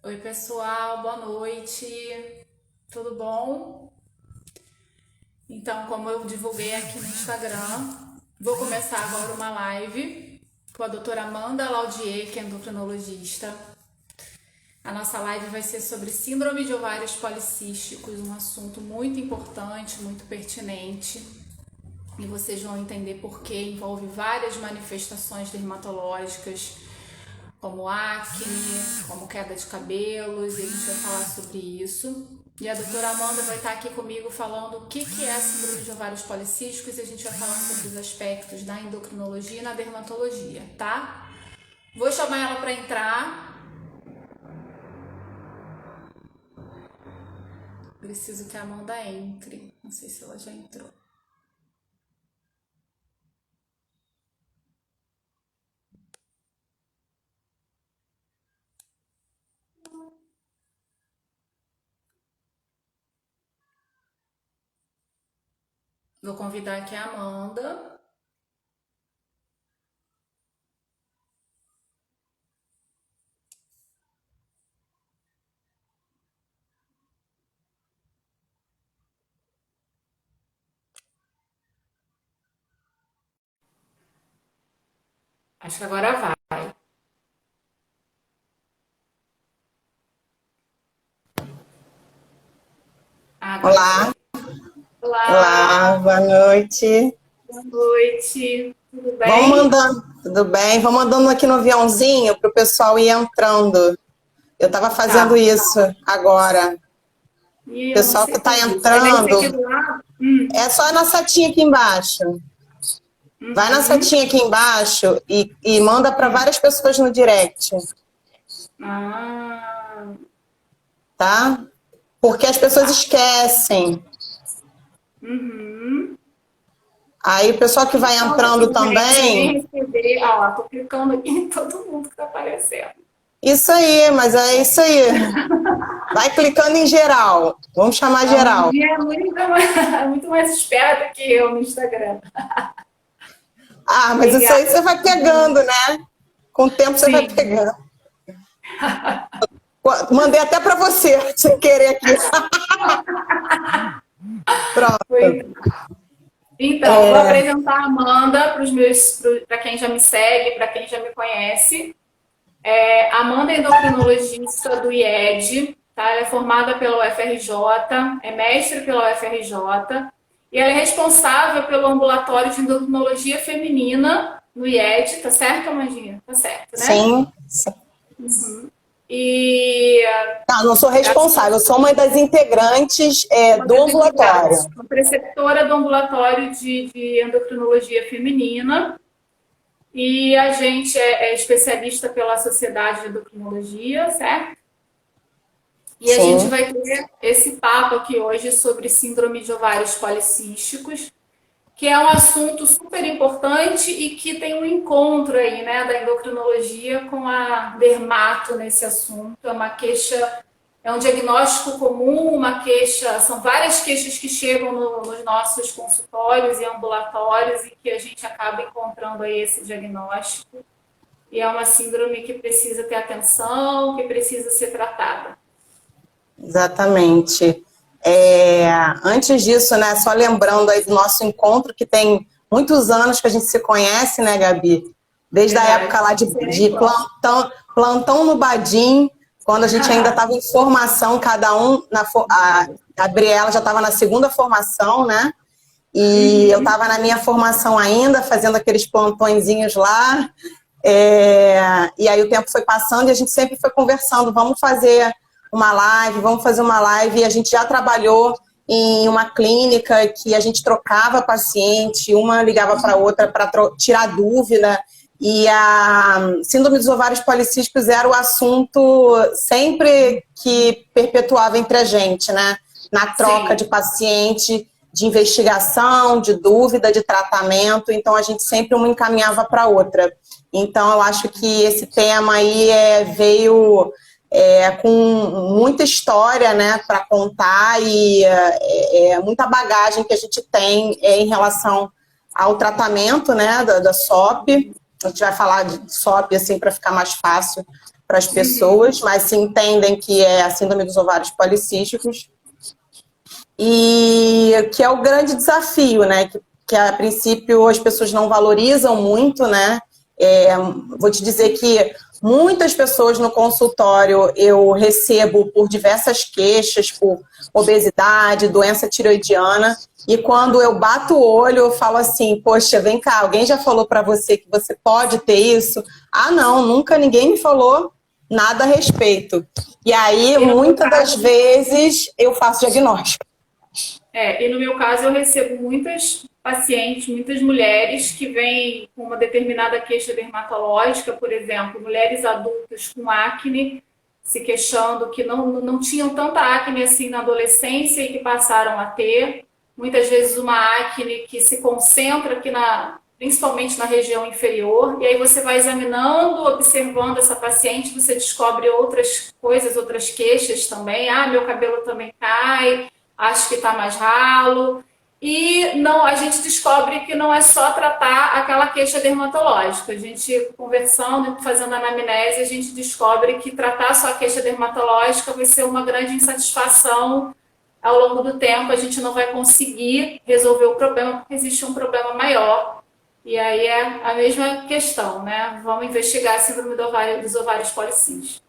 Oi, pessoal, boa noite. Tudo bom? Então, como eu divulguei aqui no Instagram, vou começar agora uma live com a doutora Amanda Laudier, que é endocrinologista. A nossa live vai ser sobre síndrome de ovários policísticos, um assunto muito importante, muito pertinente. E vocês vão entender por que envolve várias manifestações dermatológicas, como acne, como queda de cabelos, e a gente vai falar sobre isso. E a doutora Amanda vai estar aqui comigo falando o que é a síndrome de ovários policísticos, e a gente vai falar sobre os aspectos da endocrinologia e na dermatologia, tá? Vou chamar ela para entrar. Preciso que a Amanda entre. Não sei se ela já entrou. Vou convidar aqui a Amanda. Acho que agora vai. Agora Olá, foi. Olá, olá, boa noite. boa noite. Tudo Vamos bem? mandando, tudo bem? Vamos mandando aqui no aviãozinho para o pessoal ir entrando. Eu estava fazendo Tá. isso agora. O E eu não pessoal que sei está fazer isso. Aí vem entrando, seguir do lado? é só na setinha aqui embaixo. Vai na Uhum. setinha aqui embaixo e manda para várias pessoas no direct, Ah, tá? Porque as pessoas tá. esquecem. Uhum. Aí o pessoal que vai Clicando aqui, entrando gente, também. ninguém receber. Ó, tô clicando aqui em todo mundo que tá aparecendo. Isso aí, mas é isso aí. Vai clicando em geral. Vamos chamar A geral. Mandinha é muito mais esperta que eu no Instagram. Ah, mas isso Obrigada. aí você vai pegando, né? Com o tempo você vai Sim. pegando. Mandei até para você, sem querer aqui. Foi. Pronto. Então, vou apresentar a Amanda para quem já me segue, para quem já me conhece. Amanda é endocrinologista do IED, tá? Ela é formada pela UFRJ, é mestre pela UFRJ e ela é responsável pelo ambulatório de endocrinologia feminina no IED, tá certo, Amandinha? Tá certo, né? Sim, sim. E Tá, não sou responsável, eu sou uma das integrantes uma do das entidades, ambulatório. uma preceptora do ambulatório de endocrinologia feminina. E a gente é especialista pela Sociedade de Endocrinologia, certo? E a gente Sim, vai ter esse papo aqui hoje sobre síndrome de ovários policísticos, que é um assunto super importante e que tem um encontro aí, né, da endocrinologia com a dermato nesse assunto. É uma queixa, é um diagnóstico comum, uma queixa, são várias queixas que chegam nos nossos consultórios e ambulatórios e que a gente acaba encontrando aí esse diagnóstico. E é uma síndrome que precisa ter atenção, que precisa ser tratada. exatamente. Antes disso, né, só lembrando aí do nosso encontro, que tem muitos anos que a gente se conhece, né, Gabi? Desde a época Verdade. lá Não sei nem de quando. plantão no Badim, quando a gente ainda estava em formação, cada um, a Gabriela já estava na segunda formação, né? E eu estava na minha formação ainda, fazendo aqueles plantõezinhos lá. E aí o tempo foi passando e a gente sempre foi conversando, vamos fazer uma live, e a gente já trabalhou em uma clínica que a gente trocava paciente, uma ligava para a outra para tirar dúvida, e a síndrome dos ovários policísticos era o assunto sempre que perpetuava entre a gente, né? Na troca de Sim. paciente, de investigação, de dúvida, de tratamento, então a gente sempre uma encaminhava para a outra. Então, eu acho que esse tema aí veio com muita história, né, para contar e muita bagagem que a gente tem em relação ao tratamento, né, da SOP. A gente vai falar de SOP, assim, para ficar mais fácil para as pessoas, mas se entendem que é a síndrome dos ovários policísticos. E que é o grande desafio, né? Que a princípio as pessoas não valorizam muito, né? Vou te dizer que muitas pessoas no consultório eu recebo por diversas queixas, por obesidade, doença tiroidiana, e quando eu bato o olho, eu falo assim, poxa, vem cá, alguém já falou para você que você pode ter isso? Ah, não, nunca ninguém me falou nada a respeito. E aí, muitas das vezes, eu faço diagnóstico. E no meu caso eu recebo muitas pacientes, muitas mulheres que vêm com uma determinada queixa dermatológica, por exemplo, mulheres adultas com acne, se queixando que não tinham tanta acne assim na adolescência e que passaram a ter. Muitas vezes uma acne que se concentra aqui principalmente na região inferior, e aí você vai examinando, observando essa paciente, você descobre outras coisas, outras queixas também. Ah, meu cabelo também cai, acho que está mais ralo. E não, a gente descobre que não é só tratar aquela queixa dermatológica. A gente conversando, fazendo anamnese, a gente descobre que tratar só a queixa dermatológica vai ser uma grande insatisfação ao longo do tempo. A gente não vai conseguir resolver o problema porque existe um problema maior. E aí é a mesma questão, né? Vamos investigar a síndrome dos ovários policísticos.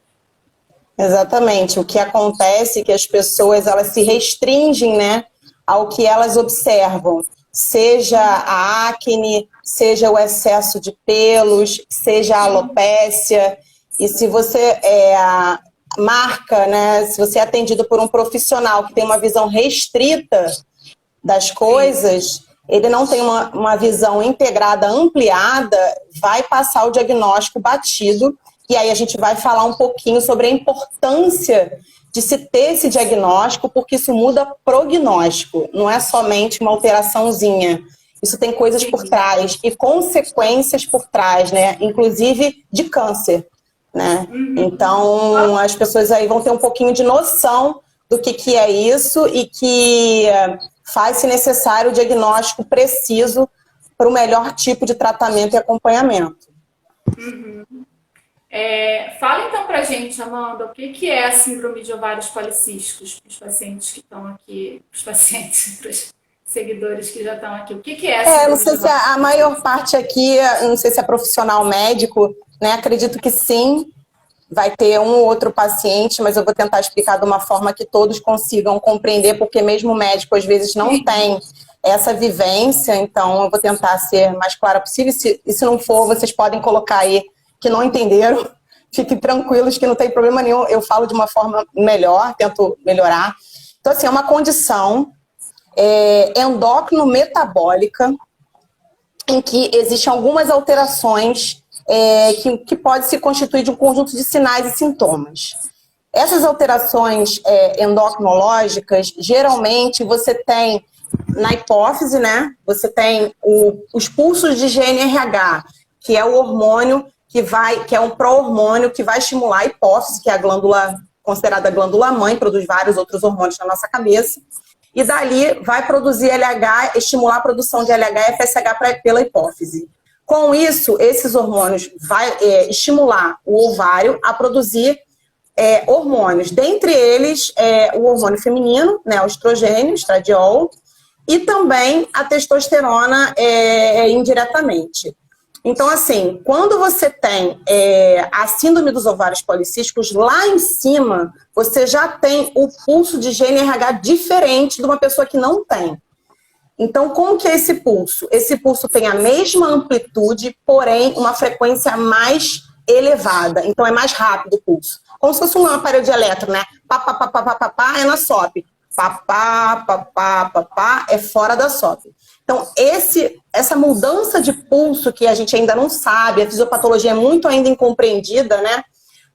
Exatamente. O que acontece é que as pessoas elas se restringem, né, ao que elas observam, seja a acne, seja o excesso de pelos, seja a alopécia. E se você marca, né, se você é atendido por um profissional que tem uma visão restrita das coisas, ele não tem uma visão integrada, ampliada, vai passar o diagnóstico batido. E aí a gente vai falar um pouquinho sobre a importância de se ter esse diagnóstico, porque isso muda prognóstico, não é somente uma alteraçãozinha. Isso tem coisas por trás e consequências por trás, né? Inclusive de câncer, né? Então as pessoas aí vão ter um pouquinho de noção do que é isso e que faz-se necessário o diagnóstico preciso para o melhor tipo de tratamento e acompanhamento. Fala então pra gente, Amanda, o que é a síndrome de ovários policísticos para os pacientes que estão aqui, para os pacientes, para os seguidores que já estão aqui. O que é a síndrome não sei de se a maior parte aqui, não sei se é profissional médico, né? Acredito que sim, vai ter um ou outro paciente, mas eu vou tentar explicar de uma forma que todos consigam compreender, porque mesmo o médico às vezes não tem essa vivência, então eu vou tentar ser mais clara possível, e se não for, vocês podem colocar aí que não entenderam, fiquem tranquilos que não tem problema nenhum, eu falo de uma forma melhor, tento melhorar. Então, assim, é uma condição endócrino-metabólica em que existem algumas alterações que podem se constituir de um conjunto de sinais e sintomas. Essas alterações endocrinológicas, geralmente você tem na hipófise, né? Você tem os pulsos de GNRH, que é o hormônio que é um pró-hormônio que vai estimular a hipófise, que é a glândula considerada a glândula mãe, produz vários outros hormônios na nossa cabeça, e dali vai produzir LH, estimular a produção de LH e FSH pela hipófise. Com isso, esses hormônios vai estimular o ovário a produzir hormônios, dentre eles o hormônio feminino, né, o estrogênio, estradiol, e também a testosterona indiretamente. Então, assim, quando você tem a síndrome dos ovários policísticos, lá em cima, você já tem o pulso de GNRH diferente de uma pessoa que não tem. Então, como que é esse pulso? Esse pulso tem a mesma amplitude, porém, uma frequência mais elevada. Então, é mais rápido o pulso. Como se fosse um aparelho de eletro, né? Pá, pá, pá, pá, pá, pá, pá, é na SOP. Pá, pá, pá, pá, pá, pá, é fora da SOP. Então, essa mudança de pulso que a gente ainda não sabe, a fisiopatologia é muito ainda incompreendida, né?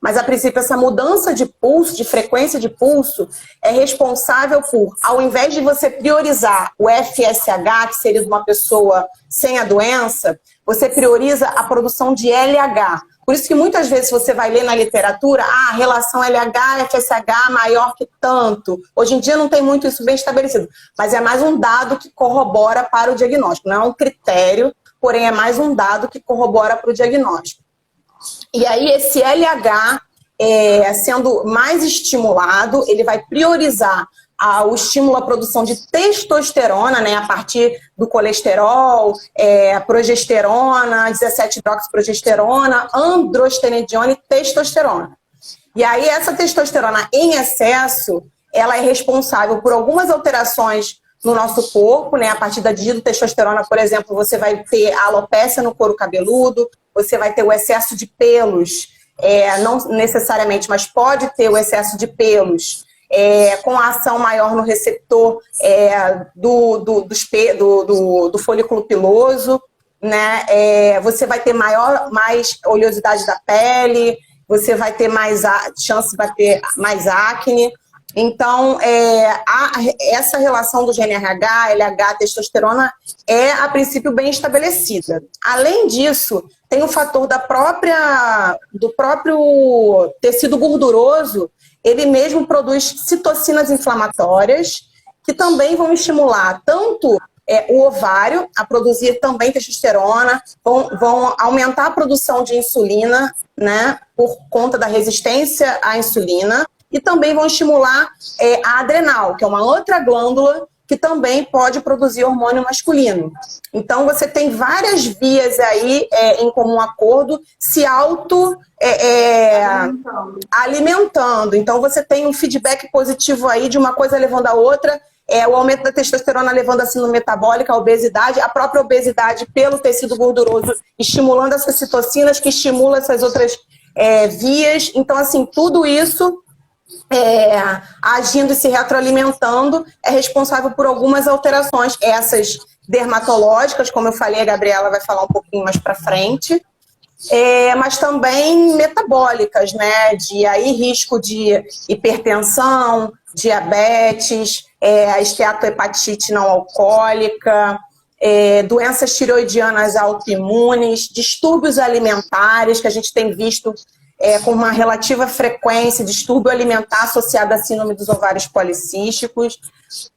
Mas, a princípio, essa mudança de pulso, de frequência de pulso, é responsável por, ao invés de você priorizar o FSH, que seria de uma pessoa sem a doença, você prioriza a produção de LH. Por isso que muitas vezes você vai ler na literatura, a relação LH-FSH maior que tanto. Hoje em dia não tem muito isso bem estabelecido, mas é mais um dado que corrobora para o diagnóstico, não é um critério, porém é mais um dado que corrobora para o diagnóstico. E aí esse LH, sendo mais estimulado, ele vai priorizar o estímulo à produção de testosterona, né, a partir do colesterol, progesterona, 17-hidroxiprogesterona, androstenediona e testosterona. E aí essa testosterona em excesso, ela é responsável por algumas alterações no nosso corpo, né? A partir da dihidrotestosterona, por exemplo, você vai ter a alopécia no couro cabeludo, você vai ter o excesso de pelos, não necessariamente, mas pode ter o excesso de pelos, com a ação maior no receptor do folículo piloso, né? Você vai ter mais oleosidade da pele, você vai ter mais chance de bater mais acne. Então, essa relação do GnRH, LH, testosterona é, a princípio, bem estabelecida. Além disso, tem o fator do próprio tecido gorduroso, ele mesmo produz citocinas inflamatórias, que também vão estimular tanto o ovário a produzir também testosterona, vão aumentar a produção de insulina, né, por conta da resistência à insulina, e também vão estimular a adrenal, que é uma outra glândula que também pode produzir hormônio masculino. Então, você tem várias vias aí em comum acordo se alimentando. Então, você tem um feedback positivo aí de uma coisa levando a outra, o aumento da testosterona levando a síndrome metabólica, a obesidade, a própria obesidade pelo tecido gorduroso, estimulando essas citocinas, que estimulam essas outras vias. Então, assim, tudo isso agindo e se retroalimentando, é responsável por algumas alterações, essas dermatológicas, como eu falei, a Gabriela vai falar um pouquinho mais para frente, mas também metabólicas, né? De aí risco de hipertensão, diabetes, a esteatohepatite não alcoólica, doenças tireoidianas autoimunes, distúrbios alimentares, que a gente tem visto com uma relativa frequência, distúrbio alimentar associado à síndrome dos ovários policísticos.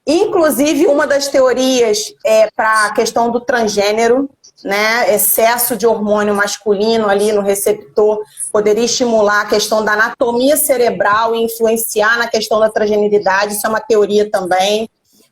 Inclusive, uma das teorias para a questão do transgênero, né, excesso de hormônio masculino ali no receptor, poderia estimular a questão da anatomia cerebral e influenciar na questão da transgeneridade, isso é uma teoria também.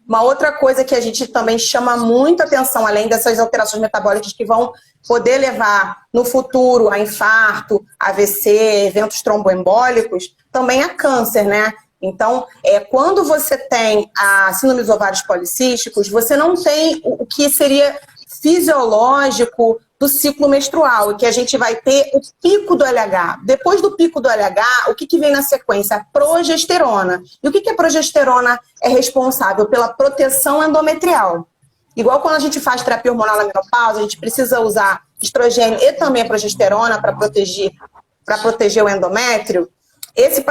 Uma outra coisa que a gente também chama muito atenção, além dessas alterações metabólicas que vão poder levar no futuro a infarto, AVC, eventos tromboembólicos, também a câncer, né? Então, quando você tem a síndrome dos ovários policísticos, você não tem o que seria fisiológico do ciclo menstrual, e que a gente vai ter o pico do LH. Depois do pico do LH, o que vem na sequência? A progesterona. E o que a progesterona é responsável? Pela proteção endometrial. Igual quando a gente faz terapia hormonal na menopausa, a gente precisa usar estrogênio e também a progesterona para proteger o endométrio. Esse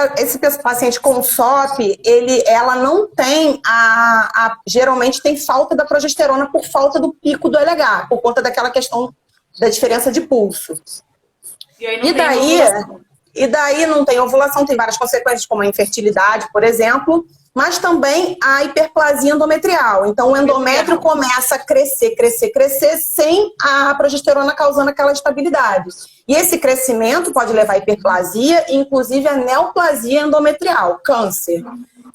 paciente com SOP, ela não tem geralmente tem falta da progesterona por falta do pico do LH, por conta daquela questão da diferença de pulso. E daí não tem ovulação, tem várias consequências, como a infertilidade, por exemplo, mas também a hiperplasia endometrial. Então, o endométrio começa a crescer, sem a progesterona causando aquela estabilidade. E esse crescimento pode levar a hiperplasia e, inclusive, a neoplasia endometrial, câncer.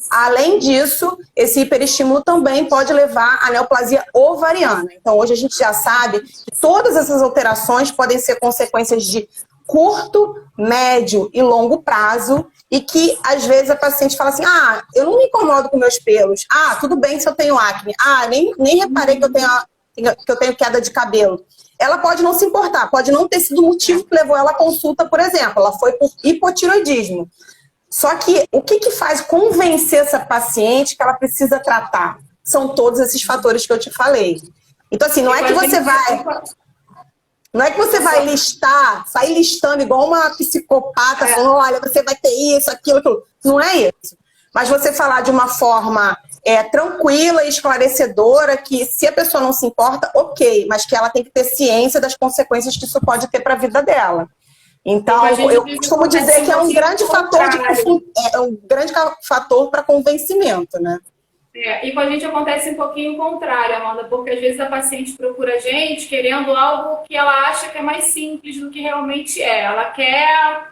Além disso, esse hiperestímulo também pode levar à neoplasia ovariana. Então, hoje a gente já sabe que todas essas alterações podem ser consequências de curto, médio e longo prazo, e que, às vezes, a paciente fala assim, eu não me incomodo com meus pelos, tudo bem se eu tenho acne, nem reparei que eu tenho queda de cabelo. Ela pode não se importar, pode não ter sido o motivo que levou ela à consulta, por exemplo, ela foi por hipotiroidismo. Só que o que faz convencer essa paciente que ela precisa tratar? São todos esses fatores que eu te falei. Então, assim, não é que você vai sair listando igual uma psicopata, falando, olha, você vai ter isso, aquilo. Não é isso. Mas você falar de uma forma tranquila e esclarecedora, que se a pessoa não se importa, ok, mas que ela tem que ter ciência das consequências que isso pode ter para a vida dela. Então, eu costumo dizer que é um grande fator para convencimento, né? E com a gente acontece um pouquinho o contrário, Amanda, porque às vezes a paciente procura a gente querendo algo que ela acha que é mais simples do que realmente é. Ela quer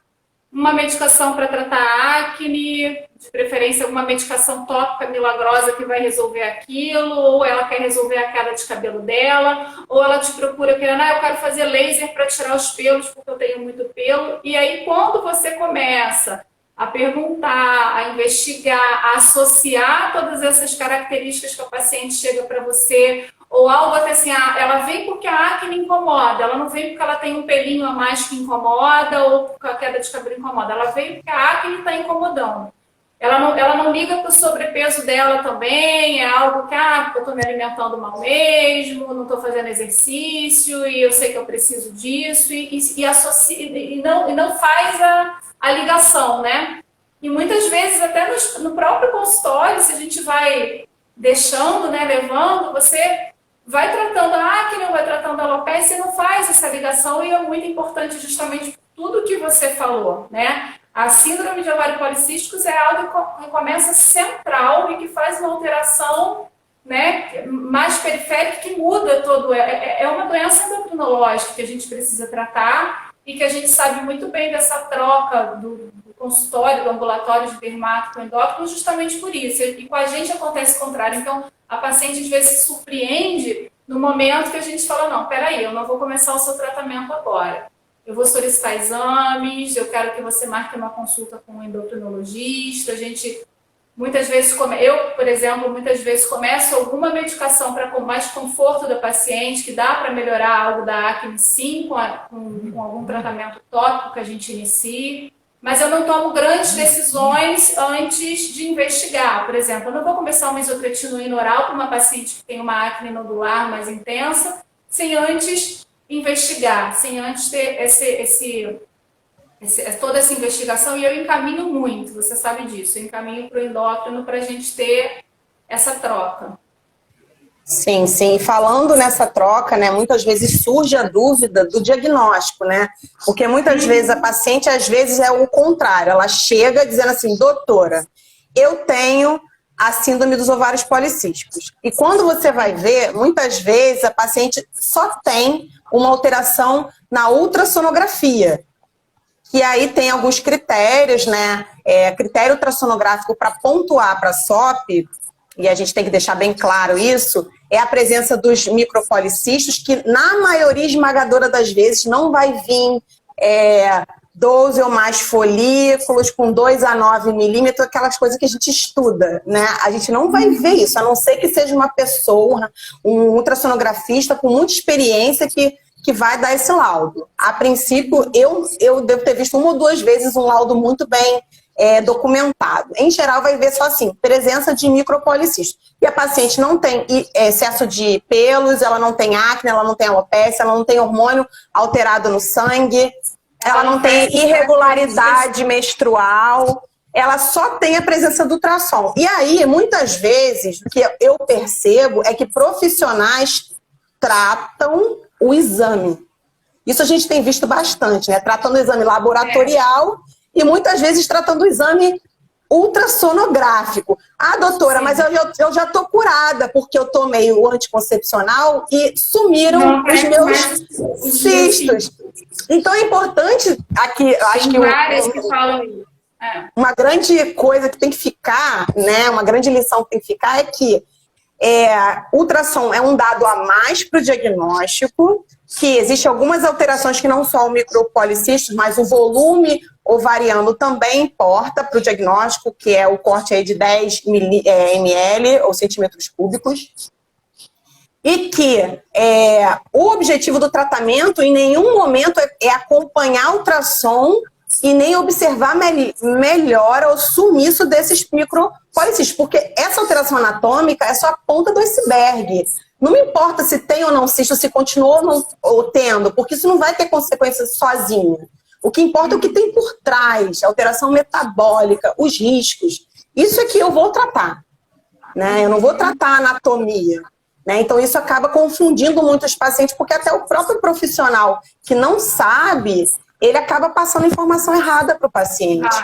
uma medicação para tratar acne, de preferência alguma medicação tópica milagrosa que vai resolver aquilo, ou ela quer resolver a queda de cabelo dela, ou ela te procura querendo, eu quero fazer laser para tirar os pelos porque eu tenho muito pelo. E aí quando você começa a perguntar, a investigar, a associar todas essas características que a paciente chega para você, ou algo até assim, ela vem porque a acne incomoda, ela não vem porque ela tem um pelinho a mais que incomoda, ou porque a queda de cabelo incomoda, ela vem porque a acne está incomodando. Ela não liga para o sobrepeso dela também, é algo que, porque eu estou me alimentando mal mesmo, não estou fazendo exercício, e eu sei que eu preciso disso, e associa, e não faz a ligação, né? E muitas vezes, até no próprio consultório, se a gente vai deixando, né, levando, você vai tratando a acne, vai tratando a alopecia, e não faz essa ligação, e é muito importante justamente por tudo que você falou, né? A síndrome de ovário policísticos é algo que começa central e que faz uma alteração, né, mais periférica que muda todo. É uma doença endocrinológica que a gente precisa tratar e que a gente sabe muito bem dessa troca do consultório, do ambulatório de dermato com endócrino, justamente por isso. E com a gente acontece o contrário. Então, a paciente às vezes se surpreende no momento que a gente fala, não, peraí, eu não vou começar o seu tratamento agora. Eu vou solicitar exames, eu quero que você marque uma consulta com um endocrinologista. A gente, muitas vezes, eu, por exemplo, muitas vezes começo alguma medicação para mais conforto da paciente, que dá para melhorar algo da acne, sim, com algum tratamento tópico que a gente inicie. Mas eu não tomo grandes decisões antes de investigar. Por exemplo, eu não vou começar uma isotretinoína oral para uma paciente que tem uma acne nodular mais intensa, sem antes investigar, sem antes ter toda essa investigação, e eu encaminho muito, você sabe disso, eu encaminho para o endócrino para a gente ter essa troca. Sim, sim. E falando nessa troca, né, muitas vezes surge a dúvida do diagnóstico, né? Porque muitas vezes a paciente, às vezes, é o contrário. Ela chega dizendo assim, doutora, eu tenho a síndrome dos ovários policísticos. E quando você vai ver, muitas vezes a paciente só tem uma alteração na ultrassonografia. Que aí tem alguns critérios, né? Critério ultrassonográfico para pontuar para a SOP, e a gente tem que deixar bem claro isso, é a presença dos micropolicistos, que na maioria esmagadora das vezes não vai vir 12 ou mais folículos, com 2 a 9 milímetros, aquelas coisas que a gente estuda, né? A gente não vai ver isso, a não ser que seja uma pessoa, um ultrassonografista com muita experiência que vai dar esse laudo. A princípio, eu devo ter visto 1 ou 2 vezes um laudo muito bem documentado. Em geral, vai ver só assim, presença de micropolicistos. E a paciente não tem excesso de pelos, ela não tem acne, ela não tem alopecia, ela não tem hormônio alterado no sangue, ela não tem irregularidade menstrual, ela só tem a presença do ultrassom. E aí, muitas vezes, o que eu percebo é que profissionais tratam o exame. Isso a gente tem visto bastante, né? Tratando o exame laboratorial e muitas vezes tratando o exame ultrassonográfico. Doutora, mas eu já tô curada porque eu tomei o anticoncepcional e sumiram os meus cistos. Então é importante aqui, acho que várias que falam isso. Uma grande coisa que tem que ficar, né? Uma grande lição que tem que ficar é que ultrassom é um dado a mais para o diagnóstico, que existem algumas alterações que não só o micropolicistos, mas o volume ovariano também importa para o diagnóstico, que é o corte aí de 10 ml ou centímetros cúbicos. E que o objetivo do tratamento em nenhum momento é acompanhar o ultrassom e nem observar melhora ou sumiço desses micropolicistos, porque essa alteração anatômica é só a ponta do iceberg. Não me importa se tem ou não cisto, se continua ou tendo, porque isso não vai ter consequências sozinho. O que importa é o que tem por trás, a alteração metabólica, os riscos. Isso é que eu vou tratar, né? Eu não vou tratar a anatomia. Né? Então, isso acaba confundindo muito os pacientes, porque até o próprio profissional que não sabe, ele acaba passando informação errada para o paciente.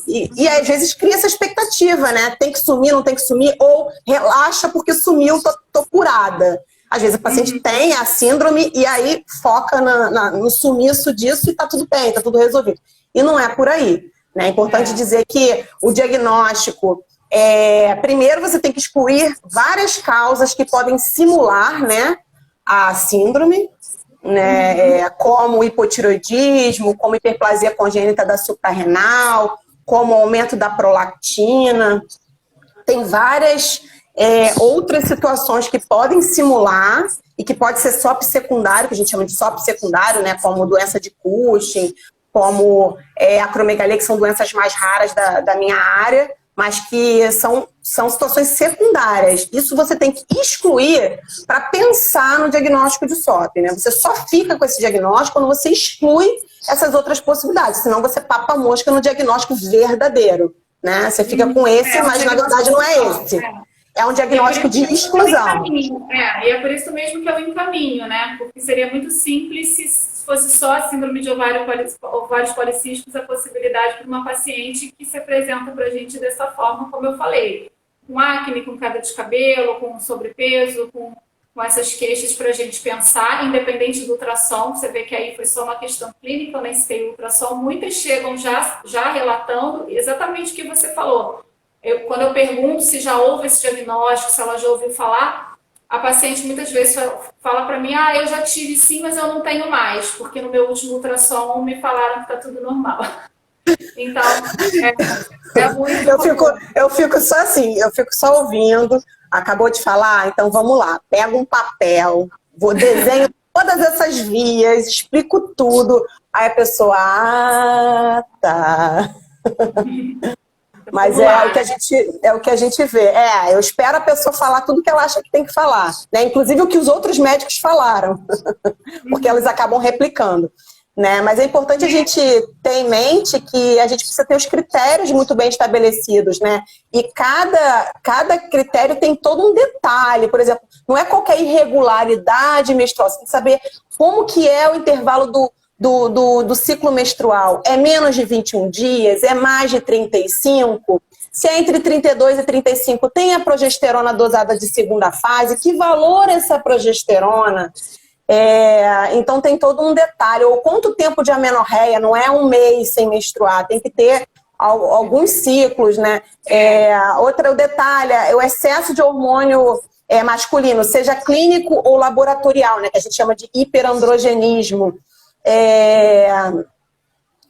E às vezes cria essa expectativa, né? Tem que sumir, não tem que sumir, ou relaxa porque sumiu, tô curada. Às vezes o paciente tem a síndrome e aí foca no sumiço disso e tá tudo bem, tá tudo resolvido. E não é por aí, né? É importante dizer que o diagnóstico, primeiro você tem que excluir várias causas que podem simular, né, a síndrome, né, como hipotiroidismo, como hiperplasia congênita da suprarrenal, como aumento da prolactina. Tem várias outras situações que podem simular e que pode ser SOP secundário, que a gente chama de SOP secundário, né, como doença de Cushing, como acromegalia, que são doenças mais raras da minha área, mas que são situações secundárias. Isso você tem que excluir para pensar no diagnóstico de SOP, né? Você só fica com esse diagnóstico quando você exclui essas outras possibilidades, senão você papa a mosca no diagnóstico verdadeiro, né? Você fica com esse, mas na verdade não é esse. É um diagnóstico de exclusão. E é por isso mesmo que eu encaminho, né? Porque seria muito simples se fosse só a síndrome de ovários policísticos a possibilidade para uma paciente que se apresenta para a gente dessa forma, como eu falei. Com acne, com queda de cabelo, com sobrepeso, com essas queixas para a gente pensar, independente do ultrassom. Você vê que aí foi só uma questão clínica, eu nem citei o ultrassom. Muitas chegam já relatando exatamente o que você falou. Quando eu pergunto se já houve esse diagnóstico, se ela já ouviu falar, a paciente muitas vezes fala para mim, eu já tive sim, mas eu não tenho mais, porque no meu último ultrassom me falaram que está tudo normal. Então, é muito... Eu fico só assim, eu fico só ouvindo, acabou de falar, então vamos lá, pego um papel, desenho todas essas vias, explico tudo, aí a pessoa, tá... Mas é o que a gente vê. Eu espero a pessoa falar tudo que ela acha que tem que falar, né? Inclusive o que os outros médicos falaram, porque elas acabam replicando, né? Mas é importante a gente ter em mente que a gente precisa ter os critérios muito bem estabelecidos, né? E cada critério tem todo um detalhe. Por exemplo, não é qualquer irregularidade menstrual. Você tem que saber como que é o intervalo do ciclo menstrual. É menos de 21 dias? É mais de 35? Se é entre 32 e 35, tem a progesterona dosada de segunda fase? Que valor é essa progesterona? Então tem todo um detalhe. Ou quanto tempo de amenorreia? Não é um mês sem menstruar, tem que ter alguns ciclos, né? Outro detalhe é o excesso de hormônio masculino, seja clínico ou laboratorial, né? Que a gente chama de hiperandrogenismo.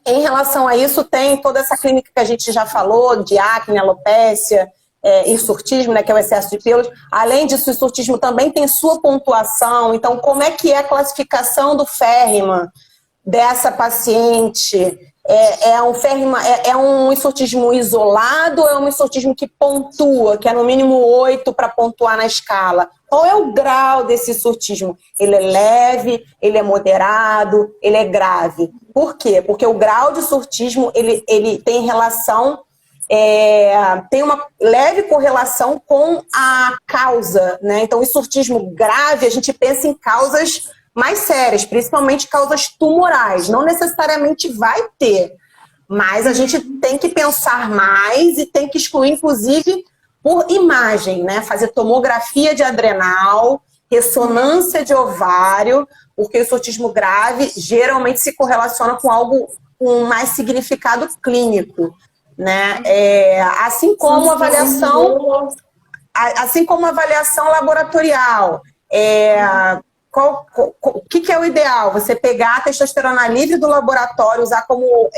Em relação a isso, tem toda essa clínica que a gente já falou, de acne, alopécia, hirsutismo, né, que é o excesso de pelos. Além disso, o hirsutismo também tem sua pontuação. Então, como é que é a classificação do Ferriman dessa paciente? É um hirsutismo isolado ou é um hirsutismo que pontua, que é no mínimo 8 para pontuar na escala? Qual é o grau desse hirsutismo? Ele é leve, ele é moderado, ele é grave. Por quê? Porque o grau de hirsutismo ele tem relação, tem uma leve correlação com a causa, né? Então, o hirsutismo grave, a gente pensa em causas mais sérias, principalmente causas tumorais. Não necessariamente vai ter, mas a gente tem que pensar mais e tem que excluir, inclusive, por imagem, né? Fazer tomografia de adrenal, ressonância de ovário, porque o hirsutismo grave geralmente se correlaciona com algo com mais significado clínico, né? Assim como a avaliação laboratorial. O que é o ideal? Você pegar a testosterona livre do laboratório, usar como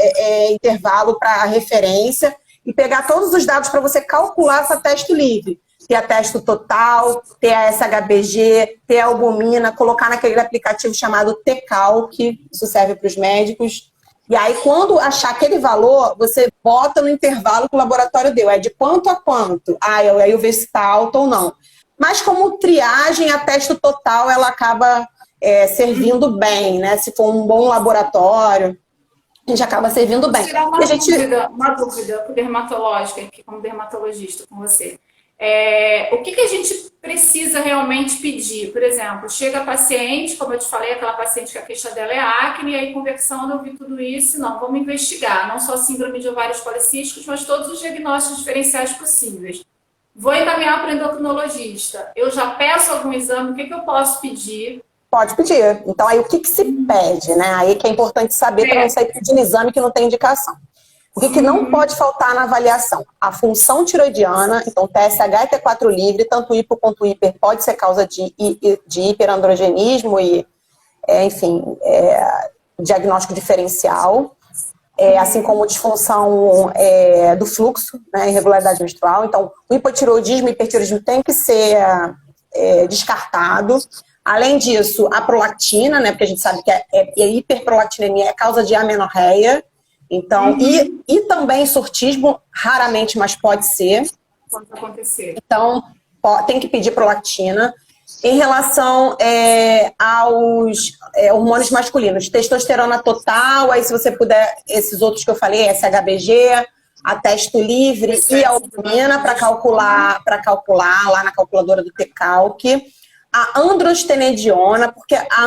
intervalo para referência e pegar todos os dados para você calcular essa testo livre. Ter a testo total, ter a SHBG, ter a albumina, colocar naquele aplicativo chamado T-Cal, que isso serve para os médicos. E aí, quando achar aquele valor, você bota no intervalo que o laboratório deu. É de quanto a quanto? Aí eu vejo se está alto ou não. Mas como triagem, a testo total, ela acaba servindo bem, né? Se for um bom laboratório, a gente acaba servindo bem. Vou tirar uma dúvida dermatológica aqui, como dermatologista, com você. O que a gente precisa realmente pedir? Por exemplo, chega a paciente, como eu te falei, aquela paciente que a queixa dela é acne, e aí conversando eu vi tudo isso, não, vamos investigar, não só síndrome de ovários policísticos, mas todos os diagnósticos diferenciais possíveis. Vou encaminhar para o endocrinologista. Eu já peço algum exame, o que eu posso pedir? Pode pedir. Então, aí o que se pede, né? Aí que é importante saber para não sair pedindo exame que não tem indicação. O que não pode faltar na avaliação? A função tiroidiana, então TSH e T4 livre, tanto hipo quanto hiper, pode ser causa de hiperandrogenismo e, enfim, diagnóstico diferencial. Assim como disfunção do fluxo, né, irregularidade menstrual. Então, o hipotiroidismo e hipertiroidismo tem que ser descartado. Além disso, a prolactina, né, porque a gente sabe que a hiperprolactinemia é causa de amenorreia. Então, e também surtismo, raramente, mas pode ser. Pode acontecer. Então, tem que pedir prolactina. Em relação aos hormônios masculinos, testosterona total, aí se você puder, esses outros que eu falei, SHBG, a testo livre e a albumina para calcular lá na calculadora do T-Calc. A androstenediona, porque a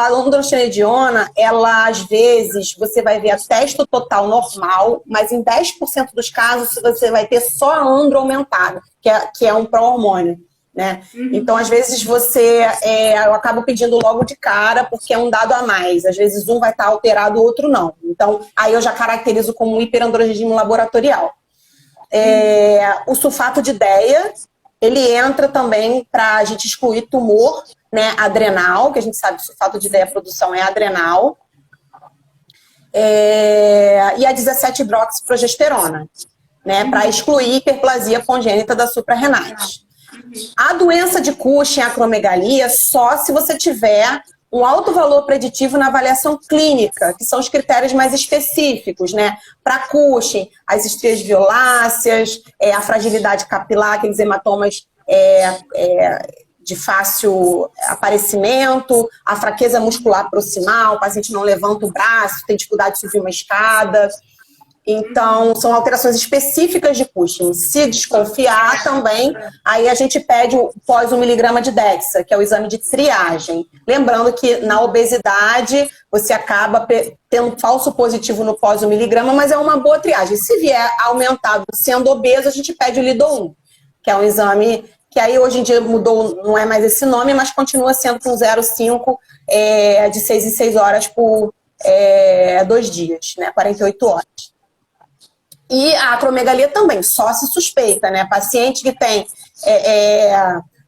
androstenediona, ela às vezes, você vai ver a testo total normal, mas em 10% dos casos você vai ter só a andro aumentada, que é um pró-hormônio. Né? Então, às vezes, eu acabo pedindo logo de cara, porque é um dado a mais. Às vezes, um vai estar alterado, o outro não. Então, aí eu já caracterizo como um hiperandrogenismo laboratorial. O sulfato de DEA, ele entra também para a gente excluir tumor, né, adrenal, que a gente sabe que o sulfato de DEA, a produção é adrenal. E a 17-hidroxiprogesterona, né, para excluir hiperplasia congênita da suprarrenais. A doença de Cushing, a acromegalia, só se você tiver um alto valor preditivo na avaliação clínica, que são os critérios mais específicos, né? Para Cushing, as estrias violáceas, a fragilidade capilar, aqueles hematomas de fácil aparecimento, a fraqueza muscular proximal, o paciente não levanta o braço, tem dificuldade de subir uma escada. Então, são alterações específicas de Cushing. Se desconfiar também, aí a gente pede o pós 1 miligrama de Dexa, que é o exame de triagem. Lembrando que na obesidade, você acaba tendo falso positivo no pós 1 miligrama, mas é uma boa triagem. Se vier aumentado sendo obeso, a gente pede o Lido-1, que é um exame que aí hoje em dia mudou, não é mais esse nome, mas continua sendo com 0,5 de 6 em 6 horas por 2 dias, né? 48 horas. E a acromegalia também, só se suspeita, né? Paciente que tem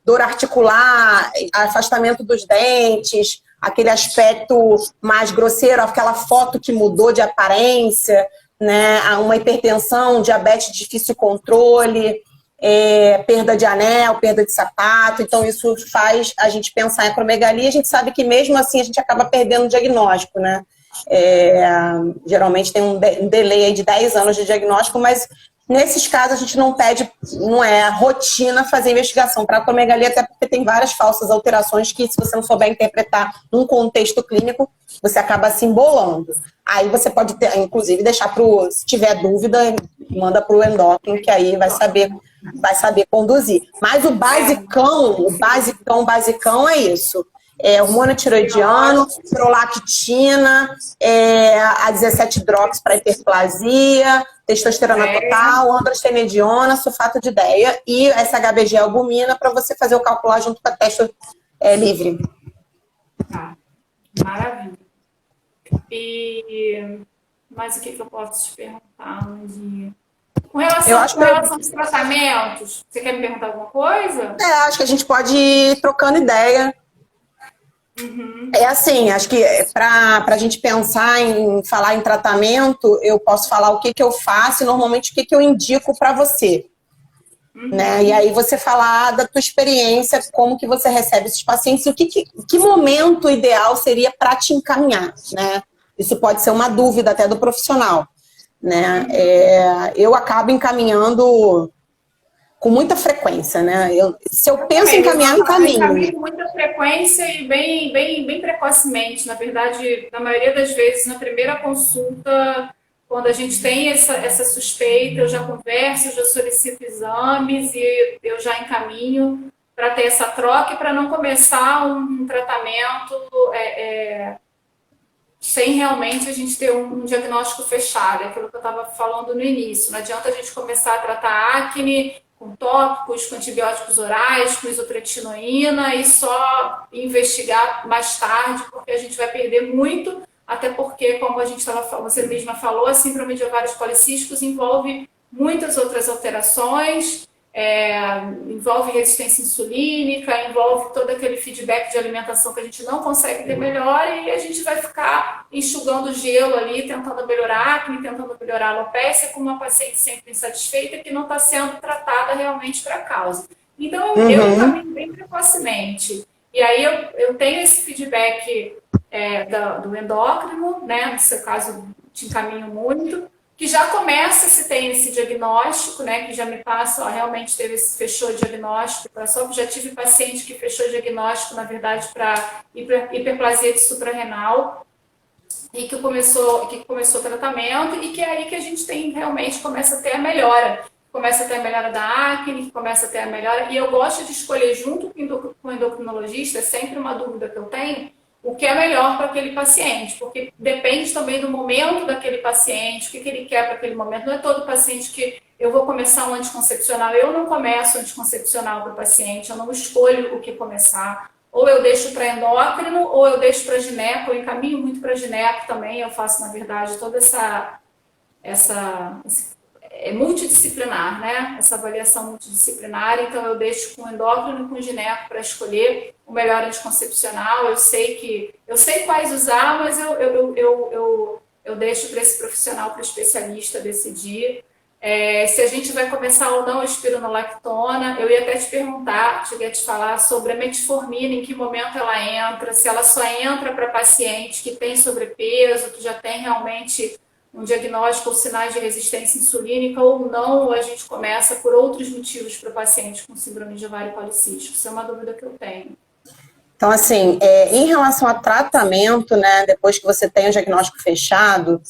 dor articular, afastamento dos dentes, aquele aspecto mais grosseiro, aquela foto que mudou de aparência, né? Uma hipertensão, diabetes de difícil controle, perda de anel, perda de sapato. Então, isso faz a gente pensar em acromegalia. A gente sabe que mesmo assim a gente acaba perdendo o diagnóstico, né? Geralmente tem um delay aí de 10 anos de diagnóstico, mas nesses casos a gente não pede, não é rotina fazer investigação para acromegalia, até porque tem várias falsas alterações que, se você não souber interpretar num contexto clínico, você acaba se embolando. Aí você pode inclusive deixar se tiver dúvida, manda para o endócrino, que aí vai saber conduzir. Mas o basicão é isso. Hormônio tiroidiano, prolactina, a 17-hidrox para hiperplasia, testosterona total, androstenediona, sulfato de DEA e SHBG albumina para você fazer o cálculo junto com a testo livre. Tá, maravilha. E mais o que eu posso te perguntar, Luizinha? Com relação aos tratamentos, você quer me perguntar alguma coisa? Acho que a gente pode ir trocando ideia. Assim, acho que para a gente pensar em falar em tratamento, eu posso falar o que eu faço e normalmente o que eu indico para você. Né? E aí você falar da tua experiência, como que você recebe esses pacientes, que momento ideal seria para te encaminhar, né? Isso pode ser uma dúvida até do profissional, né? Eu acabo encaminhando com muita frequência, né? Se eu penso em encaminhar, eu encaminho. Com muita frequência e bem precocemente. Na verdade, na maioria das vezes, na primeira consulta, quando a gente tem essa suspeita, eu já converso, eu já solicito exames e eu já encaminho para ter essa troca e para não começar um tratamento sem realmente a gente ter um diagnóstico fechado. É aquilo que eu estava falando no início. Não adianta a gente começar a tratar acne com tópicos, com antibióticos orais, com isotretinoína e só investigar mais tarde, porque a gente vai perder muito, até porque, como você mesma falou, a síndrome de ovários policísticos envolve muitas outras alterações, envolve resistência insulínica, envolve todo aquele feedback de alimentação que a gente não consegue ter melhora e a gente vai ficar enxugando gelo ali, tentando melhorar a acne, tentando melhorar a alopecia, com uma paciente sempre insatisfeita que não está sendo tratada realmente para a causa. Então, eu encaminho bem precocemente. E aí eu tenho esse feedback do endócrino, né? No seu caso, te encaminho muito, que já começa se tem esse diagnóstico, né, que já me passa, realmente fechou o diagnóstico, já tive paciente que fechou o diagnóstico, na verdade, para hiperplasia de suprarrenal, e que começou o tratamento, e que é aí que a gente realmente começa a ter a melhora. Começa a ter a melhora da acne, começa a ter a melhora, e eu gosto de escolher junto com o endocrinologista, é sempre uma dúvida que eu tenho, o que é melhor para aquele paciente, porque depende também do momento daquele paciente, o que ele quer para aquele momento. Não é todo paciente que eu vou começar um anticoncepcional, eu não começo anticoncepcional para o paciente, eu não escolho o que começar. Ou eu deixo para endócrino, ou eu deixo para gineco, eu encaminho muito para gineco também, eu faço, na verdade, toda é multidisciplinar, né? Essa avaliação multidisciplinar, então eu deixo com o endócrino e com o gineco para escolher o melhor anticoncepcional. Eu sei quais usar, mas eu deixo para esse profissional, para o especialista decidir. Se a gente vai começar ou não a espironolactona, eu ia até te perguntar, cheguei a te falar sobre a metformina, em que momento ela entra, se ela só entra para paciente que tem sobrepeso, que já tem realmente um diagnóstico ou sinais de resistência insulínica ou não, ou a gente começa por outros motivos para o paciente com síndrome de ovário policístico. Isso é uma dúvida que eu tenho. Então, assim, em relação a tratamento, né, depois que você tem o diagnóstico fechado,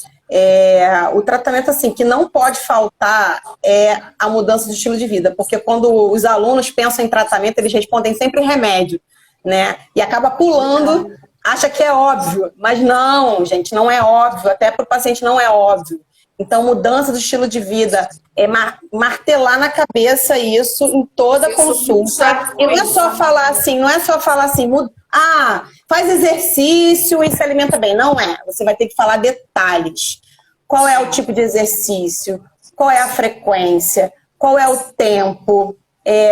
o tratamento, assim, que não pode faltar é a mudança de estilo de vida, porque quando os alunos pensam em tratamento, eles respondem sempre remédio, né, e acaba pulando, acha que é óbvio, mas não, gente, não é óbvio, até para o paciente não é óbvio. Então, mudança do estilo de vida é martelar na cabeça isso em toda consulta. E não é só falar assim, faz exercício e se alimenta bem. Não é. Você vai ter que falar detalhes. Qual é o tipo de exercício? Qual é a frequência? Qual é o tempo?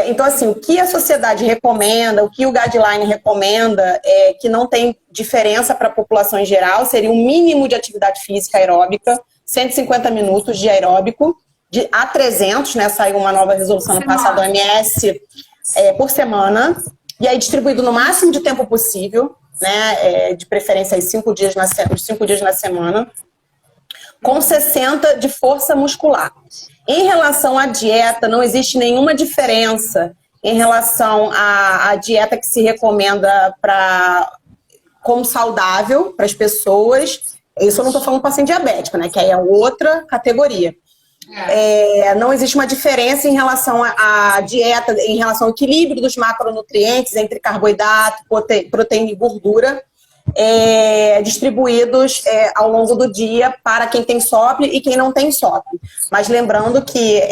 Então, assim, o que a sociedade recomenda, o que o guideline recomenda, que não tem diferença para a população em geral, seria um mínimo de atividade física aeróbica, 150 minutos de aeróbico, a 300, né? Saiu uma nova resolução no passado do OMS, por semana, e aí distribuído no máximo de tempo possível, né? De preferência os 5 dias na semana, com 60 de força muscular. Em relação à dieta, não existe nenhuma diferença em relação à dieta que se recomenda como saudável para as pessoas. Isso eu não estou falando paciente diabético, né? Que aí é outra categoria. Não existe uma diferença em relação à dieta, em relação ao equilíbrio dos macronutrientes entre carboidrato, proteína e gordura, distribuídos ao longo do dia para quem tem SOP e quem não tem SOP. Mas lembrando que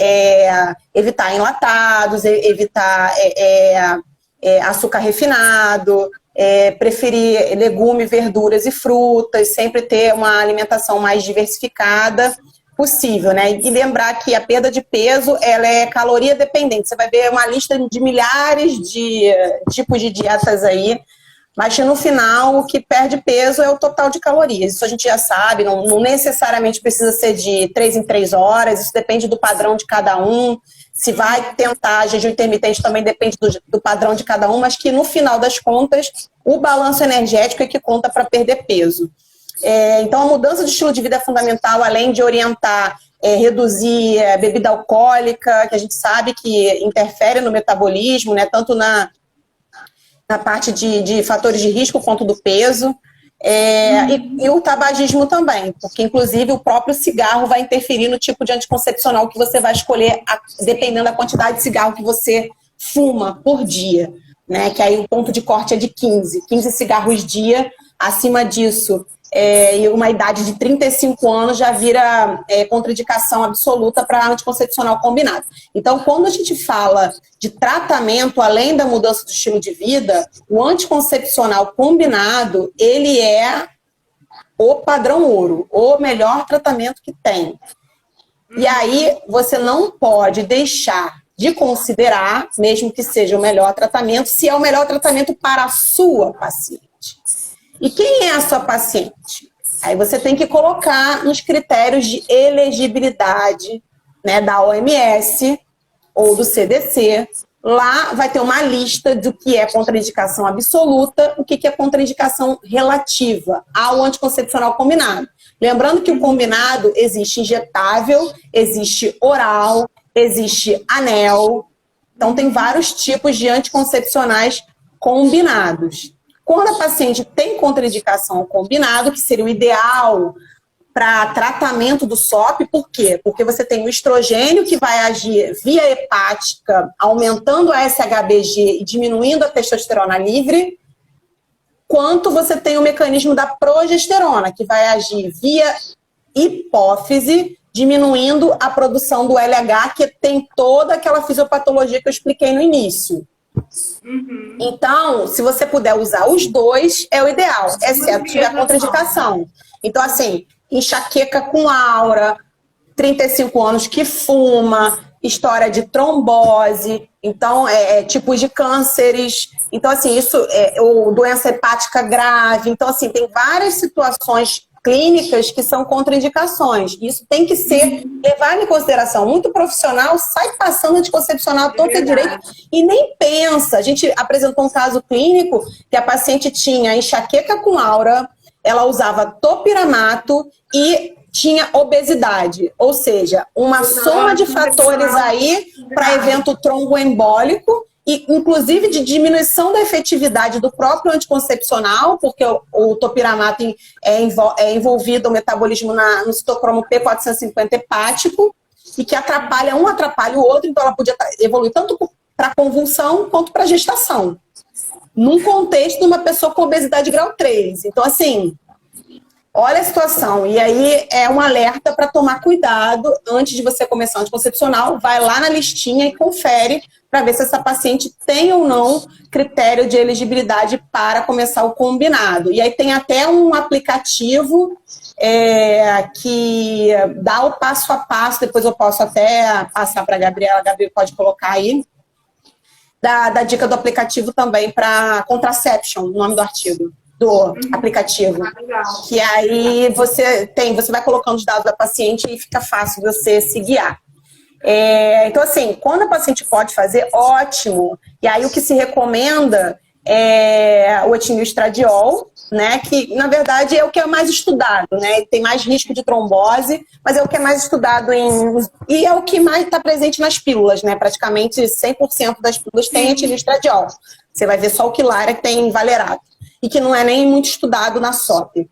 evitar enlatados, evitar açúcar refinado, preferir legumes, verduras e frutas, sempre ter uma alimentação mais diversificada possível, né? E lembrar que a perda de peso, ela é caloria dependente. Você vai ver uma lista de milhares de tipos de dietas aí, mas no final o que perde peso é o total de calorias. Isso a gente já sabe, não necessariamente precisa ser de 3 em 3 horas, isso depende do padrão de cada um. Se vai tentar jejum intermitente também depende do padrão de cada um, mas que no final das contas o balanço energético é que conta para perder peso. Então a mudança de estilo de vida é fundamental, além de orientar, reduzir bebida alcoólica, que a gente sabe que interfere no metabolismo, né, tanto na parte de fatores de risco quanto do peso. E o tabagismo também, porque inclusive o próprio cigarro vai interferir no tipo de anticoncepcional que você vai escolher, dependendo da quantidade de cigarro que você fuma por dia, né? Que aí o ponto de corte é de 15 cigarros dia. Acima disso, e uma idade de 35 anos já vira contraindicação absoluta para anticoncepcional combinado. Então, quando a gente fala de tratamento, além da mudança do estilo de vida, o anticoncepcional combinado, ele é o padrão ouro, o melhor tratamento que tem. E aí, você não pode deixar de considerar, mesmo que seja o melhor tratamento, se é o melhor tratamento para a sua paciente. E quem é a sua paciente? Aí você tem que colocar nos critérios de elegibilidade, né, da OMS ou do CDC. Lá vai ter uma lista do que é contraindicação absoluta, o que é contraindicação relativa ao anticoncepcional combinado. Lembrando que o combinado existe injetável, existe oral, existe anel. Então tem vários tipos de anticoncepcionais combinados. Quando a paciente tem contraindicação ao combinado, que seria o ideal para tratamento do SOP, por quê? Porque você tem o estrogênio que vai agir via hepática, aumentando a SHBG e diminuindo a testosterona livre, quanto você tem o mecanismo da progesterona, que vai agir via hipófise, diminuindo a produção do LH, que tem toda aquela fisiopatologia que eu expliquei no início. Então, se você puder usar os dois, é o ideal, exceto se tiver contraindicação. Então, assim, enxaqueca com aura, 35 anos que fuma, história de trombose, então, tipos de cânceres. Então, assim, isso ou doença hepática grave. Então, assim, tem várias situações clínicas que são contraindicações. Isso tem que ser levado em consideração. Muito profissional sai passando anticoncepcional todo ter direito e nem pensa. A gente apresentou um caso clínico que a paciente tinha enxaqueca com aura, ela usava topiramato e tinha obesidade. Ou seja, uma soma de fatores aí para evento tromboembólico e, inclusive, de diminuição da efetividade do próprio anticoncepcional, porque o topiramato é envolvido o metabolismo no citocromo P450 hepático, e que um atrapalha o outro, então ela podia evoluir tanto para convulsão quanto para gestação, num contexto de uma pessoa com obesidade grau 3. Então, assim, olha a situação. E aí é um alerta para tomar cuidado antes de você começar o anticoncepcional. Vai lá na listinha e confere para ver se essa paciente tem ou não critério de elegibilidade para começar o combinado. E aí tem até um aplicativo que dá o passo a passo, depois eu posso até passar para a Gabriela pode colocar aí, da dica do aplicativo também para contraception, o nome do artigo, do aplicativo. Que aí você vai colocando os dados da paciente e fica fácil você se guiar. Então, assim, quando a paciente pode fazer, ótimo. E aí o que se recomenda é o etilenoestradiol, né? Que, na verdade, é o que é mais estudado, né? Tem mais risco de trombose, mas é o que é mais estudado e é o que mais está presente nas pílulas, né? Praticamente 100% das pílulas tem etilenoestradiol. Você vai ver só o Quilara que tem valerato. E que não é nem muito estudado na SOP.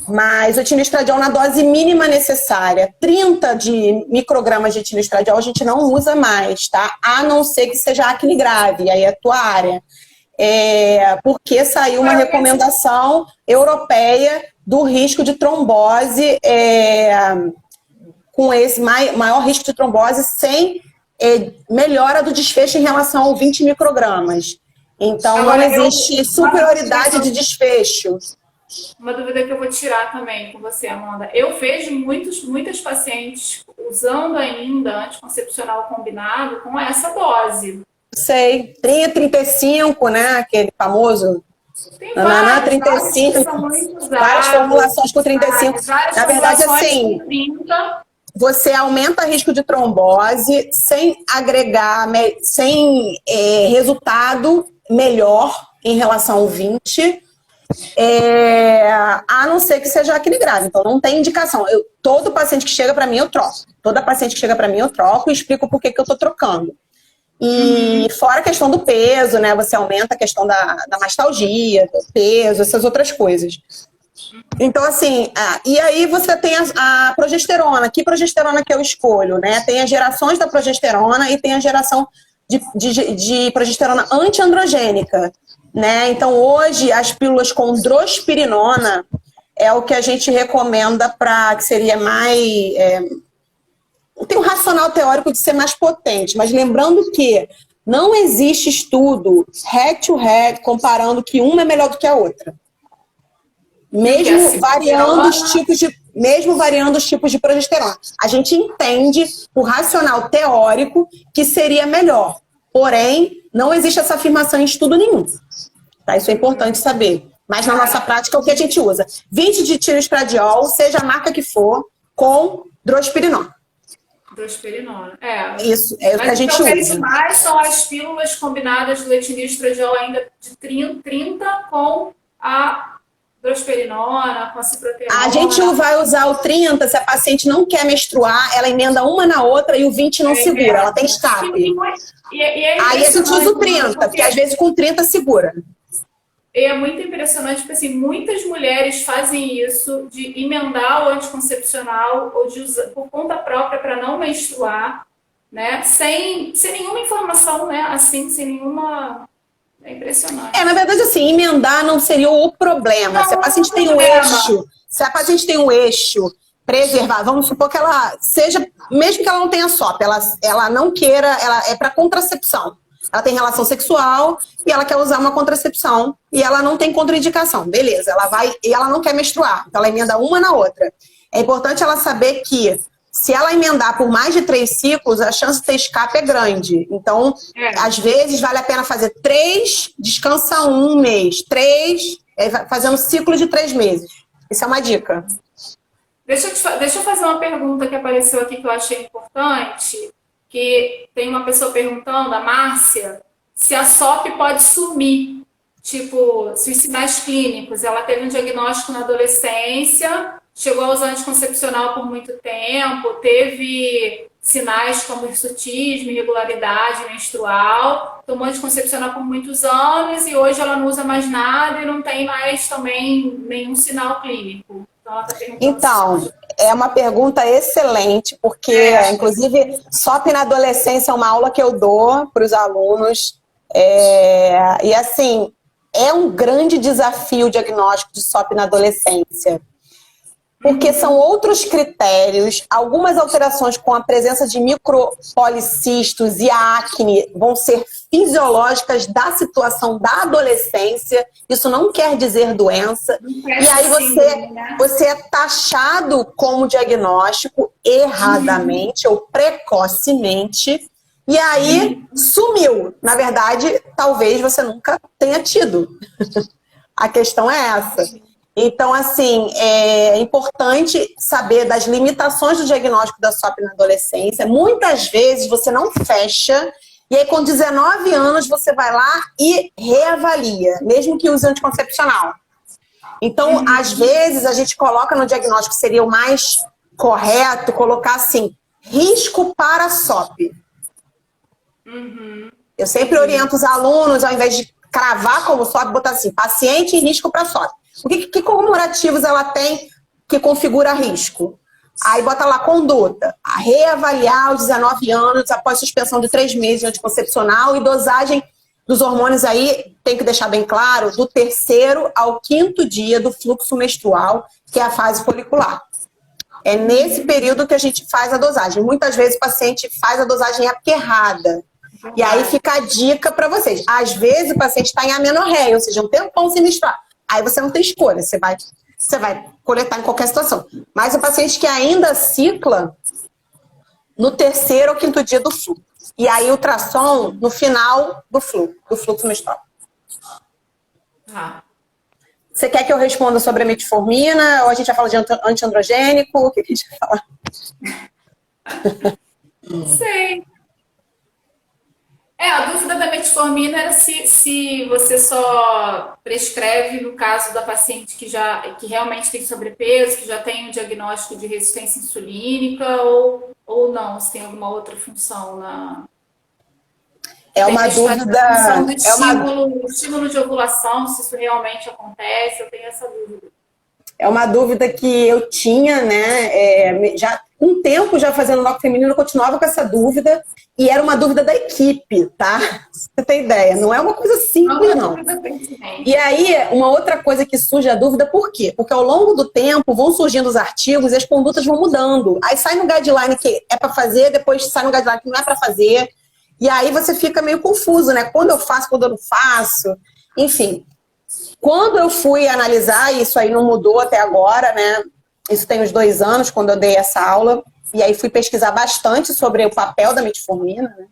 Mas o etilenoestradiol na dose mínima necessária, 30 de microgramas de etilenoestradiol, a gente não usa mais, tá? A não ser que seja acne grave, aí é a tua área. Porque saiu uma recomendação europeia do risco de trombose, com esse maior risco de trombose, sem melhora do desfecho em relação ao 20 microgramas. Então, agora, não existe superioridade de desfecho. Uma dúvida que eu vou tirar também com você, Amanda. Eu vejo muitas pacientes usando ainda anticoncepcional combinado com essa dose. Sei, 35, né? Aquele famoso. Tem várias, 35, várias formulações com 35. Na verdade, assim, você aumenta o risco de trombose sem agregar, sem resultado melhor em relação ao 20, a não ser que seja acne grave. Então, não tem indicação. Todo paciente que chega para mim, eu troco. Toda paciente que chega para mim, eu troco e explico por que eu tô trocando. E fora a questão do peso, né? Você aumenta a questão da mastalgia, do peso, essas outras coisas. Então, assim, e aí você tem a progesterona. Que progesterona que eu escolho, né? Tem as gerações da progesterona e tem a geração de progesterona antiandrogênica, né? Então, hoje, as pílulas com drospirinona é o que a gente recomenda para que seria mais... tem um racional teórico de ser mais potente, mas lembrando que não existe estudo head-to-head comparando que uma é melhor do que a outra. Mesmo variando os tipos de progesterona. A gente entende, por racional teórico, que seria melhor. Porém, não existe essa afirmação em estudo nenhum. Tá? Isso é importante saber. Mas na nossa prática, é o que a gente usa? 20 de tioestradiol, seja a marca que for, com drospirinona. Drospirinona. Isso, é o que a gente usa. Mas o que mais são as pílulas combinadas de letinil e estradiol ainda de 30 com a drospirinona, com a ciproterona. A gente vai usar o 30 se a paciente não quer menstruar, ela emenda uma na outra e o 20 não segura, ela tem escape. Aí a gente usa o 30, porque às vezes com 30 segura. E é muito impressionante, porque assim, muitas mulheres fazem isso de emendar o anticoncepcional ou de usar por conta própria para não menstruar, né? Sem nenhuma informação, né? Assim, sem nenhuma... É impressionante. Na verdade, assim, emendar não seria o problema. Se a paciente tem um eixo, preservar, vamos supor que ela seja, mesmo que ela não tenha SOP, ela não queira, ela é para contracepção. Ela tem relação sexual e ela quer usar uma contracepção e ela não tem contraindicação. Beleza, ela vai e ela não quer menstruar, então ela emenda uma na outra. É importante ela saber que se ela emendar por mais de 3 ciclos, a chance de ter escape é grande. Então, às vezes, vale a pena fazer 3, descansa um mês. 3, fazendo ciclo de 3 meses. Isso é uma dica. Deixa eu fazer uma pergunta que apareceu aqui que eu achei importante, que tem uma pessoa perguntando, a Márcia, se a SOP pode sumir. Tipo, se os sinais clínicos, ela teve um diagnóstico na adolescência, chegou a usar anticoncepcional por muito tempo, teve sinais como hirsutismo, irregularidade menstrual, tomou anticoncepcional por muitos anos e hoje ela não usa mais nada e não tem mais também nenhum sinal clínico. Então, ela tá perguntando é uma pergunta excelente, porque, inclusive, SOP na adolescência é uma aula que eu dou para os alunos. E, assim, é um grande desafio o diagnóstico de SOP na adolescência. Porque são outros critérios, algumas alterações com a presença de micropolicistos e a acne vão ser fisiológicas da situação da adolescência, isso não quer dizer doença, e aí você é taxado como diagnóstico erradamente ou precocemente, e aí sumiu. Na verdade, talvez você nunca tenha tido. A questão é essa. Então, assim, é importante saber das limitações do diagnóstico da SOP na adolescência. Muitas vezes você não fecha, e aí com 19 anos você vai lá e reavalia, mesmo que use anticoncepcional. Então, às vezes, a gente coloca no diagnóstico, seria o mais correto, colocar assim, risco para SOP. Eu sempre oriento os alunos, ao invés de cravar como SOP, botar assim, paciente em risco para SOP. Que comemorativos ela tem que configura risco? Aí bota lá conduta. A reavaliar aos 19 anos, após suspensão de 3 meses de anticoncepcional e dosagem dos hormônios aí, tem que deixar bem claro, do 3º ao 5º dia do fluxo menstrual, que é a fase folicular. É nesse período que a gente faz a dosagem. Muitas vezes o paciente faz a dosagem época errada. E aí fica a dica para vocês. Às vezes o paciente está em amenorreia, ou seja, um tempão sem menstruar. Aí você não tem escolha, você vai coletar em qualquer situação. Mas o paciente que ainda cicla, no 3º ou 5º dia do fluxo. E aí ultrassom no final do fluxo menstrual. Você quer que eu responda sobre a metformina? Ou a gente vai falar de antiandrogênico? O que a gente vai falar? Sei. A dúvida da metformina era se você só prescreve no caso da paciente que realmente tem sobrepeso, que já tem um diagnóstico de resistência insulínica ou não, se tem alguma outra função na... É uma dúvida... Do estímulo de ovulação, se isso realmente acontece, eu tenho essa dúvida. É uma dúvida que eu tinha, né? Já com o tempo já fazendo bloco feminino, eu continuava com essa dúvida. E era uma dúvida da equipe, tá? Você tem ideia? Não é uma coisa simples, não. E aí, uma outra coisa que surge a dúvida, por quê? Porque ao longo do tempo vão surgindo os artigos e as condutas vão mudando. Aí sai no guideline que é para fazer, depois sai no guideline que não é para fazer. E aí você fica meio confuso, né? Quando eu faço, quando eu não faço. Enfim, quando eu fui analisar, isso aí não mudou até agora, né? Isso tem uns 2 anos, quando eu dei essa aula. E aí fui pesquisar bastante sobre o papel da metformina, né?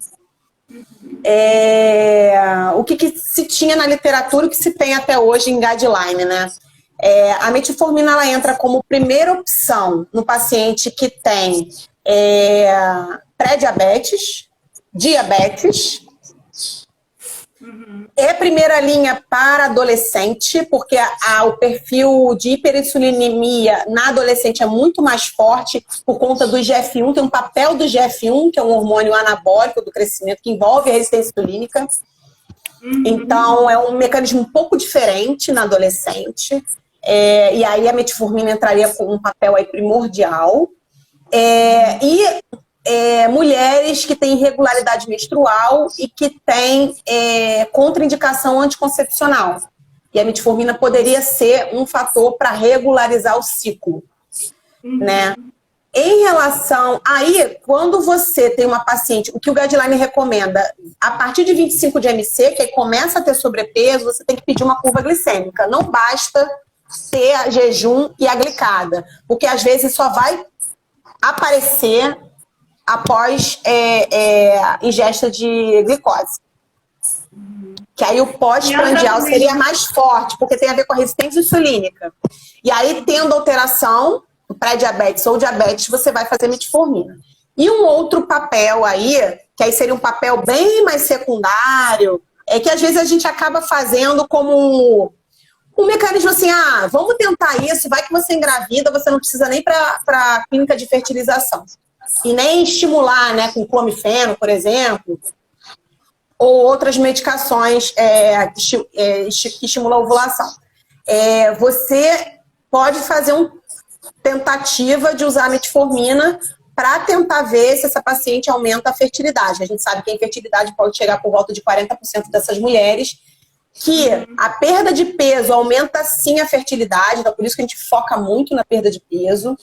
O que se tinha na literatura e o que se tem até hoje em guideline, né? A metformina ela entra como primeira opção no paciente que tem pré-diabetes, diabetes. É primeira linha para adolescente, porque o perfil de hiperinsulinemia na adolescente é muito mais forte por conta do IGF-1, tem um papel do IGF-1, que é um hormônio anabólico do crescimento, que envolve a resistência insulínica. Então, é um mecanismo um pouco diferente na adolescente. E aí a metformina entraria com um papel aí primordial. Mulheres que têm irregularidade menstrual e que têm contraindicação anticoncepcional. E a metformina poderia ser um fator para regularizar o ciclo, né? Em relação... Aí, quando você tem uma paciente, o que o guideline recomenda, a partir de 25 de MC, que aí começa a ter sobrepeso, você tem que pedir uma curva glicêmica. Não basta ter a jejum e a glicada, porque às vezes só vai aparecer após ingesta de glicose. Que aí o pós-prandial seria mais forte, porque tem a ver com a resistência insulínica. E aí, tendo alteração, pré-diabetes ou diabetes, você vai fazer metformina. E um outro papel aí, que aí seria um papel bem mais secundário, é que às vezes a gente acaba fazendo como um mecanismo assim, vamos tentar isso, vai que você engravida, você não precisa nem para clínica de fertilização. E nem estimular, né, com clomifeno, por exemplo, ou outras medicações que estimulam a ovulação. Você pode fazer uma tentativa de usar a metformina para tentar ver se essa paciente aumenta a fertilidade. A gente sabe que a infertilidade pode chegar por volta de 40% dessas mulheres, que a perda de peso aumenta sim a fertilidade, então por isso que a gente foca muito na perda de peso.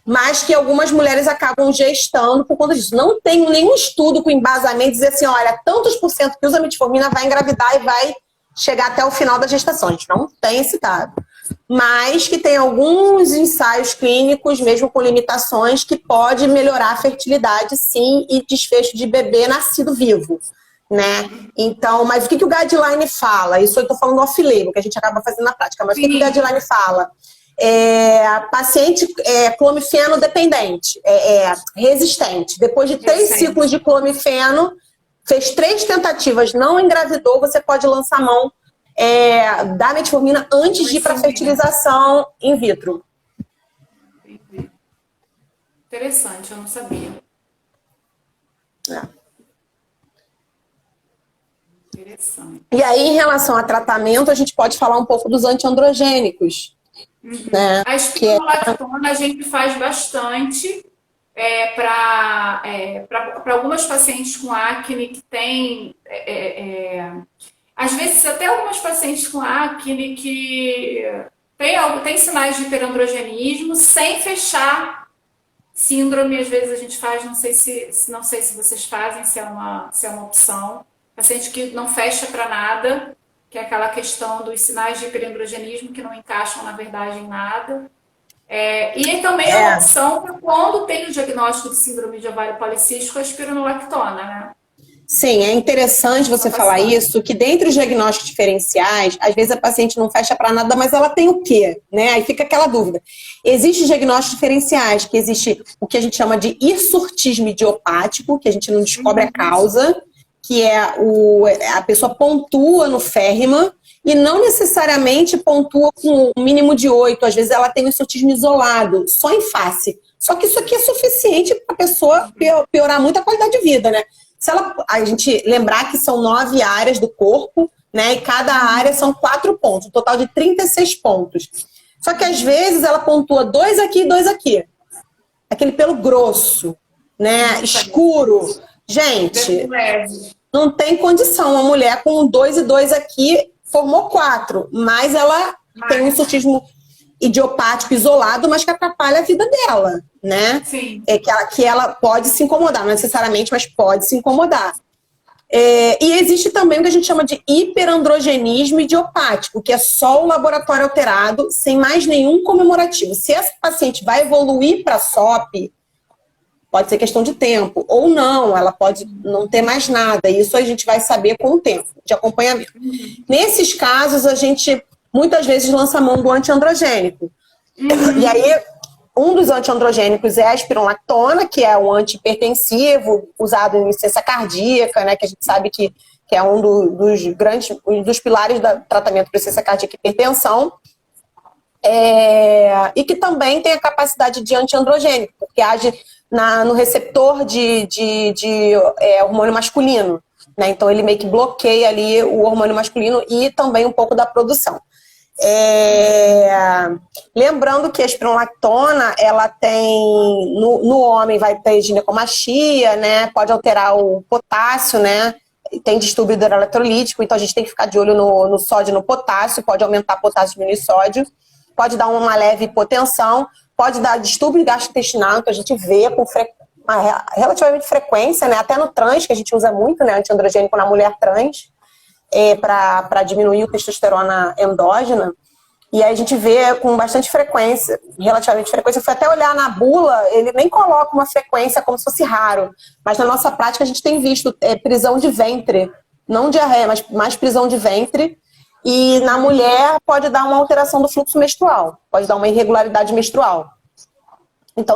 Mas que algumas mulheres acabam gestando por conta disso. Não tem nenhum estudo com embasamento dizer assim, olha, tantos por cento que usa metformina vai engravidar e vai chegar até o final da gestação. A gente não tem esse dado. Mas que tem alguns ensaios clínicos, mesmo com limitações, que pode melhorar a fertilidade, sim, e desfecho de bebê nascido vivo, né? Então, mas o que o guideline fala? Isso eu estou falando off-label, que a gente acaba fazendo na prática, mas o que o guideline fala? Paciente clomifeno dependente, resistente. Depois de 3 ciclos de clomifeno, fez 3 tentativas, não engravidou, você pode lançar mão da metformina antes de ir para fertilização in vitro. Interessante, eu não sabia. Interessante. E aí, em relação a tratamento, a gente pode falar um pouco dos antiandrogênicos. Né? A espironolactona a gente faz bastante para algumas pacientes com acne que tem... às vezes até algumas pacientes com acne que tem sinais de hiperandrogenismo sem fechar síndrome. Às vezes a gente faz, não sei se vocês fazem, se é uma opção. Paciente que não fecha para nada, que é aquela questão dos sinais de hiperandrogenismo que não encaixam, na verdade, em nada. E também é uma opção para quando tem o diagnóstico de síndrome de ovário policístico, a espironolactona, né? Sim, é interessante você falar isso, que dentre os diagnósticos diferenciais, às vezes a paciente não fecha para nada, mas ela tem o quê? Né? Aí fica aquela dúvida. Existem diagnósticos diferenciais, que existe o que a gente chama de hirsutismo idiopático, que a gente não descobre a causa, que a pessoa pontua no Ferriman e não necessariamente pontua com um mínimo de 8. Às vezes ela tem um hirsutismo isolado, só em face. Só que isso aqui é suficiente para a pessoa piorar muito a qualidade de vida, né? Se a gente lembrar que são 9 áreas do corpo, né? E cada área são 4 pontos, um total de 36 pontos. Só que às vezes ela pontua 2 aqui e 2 aqui. Aquele pelo grosso, né? Escuro. Gente, não tem condição. Uma mulher com 2 e 2 aqui formou 4, mas ela tem um surtismo idiopático isolado, mas que atrapalha a vida dela, né? Sim. É que ela pode se incomodar, não necessariamente, mas pode se incomodar. E existe também o que a gente chama de hiperandrogenismo idiopático, que é só o laboratório alterado, sem mais nenhum comemorativo. Se essa paciente vai evoluir para SOP, pode ser questão de tempo, ou não, ela pode não ter mais nada. Isso a gente vai saber com o tempo de acompanhamento. Nesses casos, a gente muitas vezes lança a mão do antiandrogênico. E aí, um dos antiandrogênicos é a espironolactona, que é um antihipertensivo, usado em insuficiência cardíaca, né, que a gente sabe que é um dos pilares do tratamento para insuficiência cardíaca e hipertensão. E que também tem a capacidade de antiandrogênico, porque age no receptor de hormônio masculino, né? Então ele meio que bloqueia ali o hormônio masculino e também um pouco da produção. Lembrando que a espironolactona, ela tem, no homem vai ter ginecomastia, né? Pode alterar o potássio, né? Tem distúrbio hidroeletrolítico, então a gente tem que ficar de olho no sódio e no potássio, pode aumentar potássio e diminuir sódio, pode dar uma leve hipotensão, pode dar distúrbio gastrointestinal, que a gente vê com relativamente frequência, né? Até no trans, que a gente usa muito, né? Antiandrogênico na mulher trans, para diminuir o testosterona endógena. E aí a gente vê com bastante frequência, relativamente frequência. Eu fui até olhar na bula, ele nem coloca uma frequência como se fosse raro. Mas na nossa prática a gente tem visto prisão de ventre, não diarreia, mas mais prisão de ventre. E na mulher pode dar uma alteração do fluxo menstrual, pode dar uma irregularidade menstrual. Então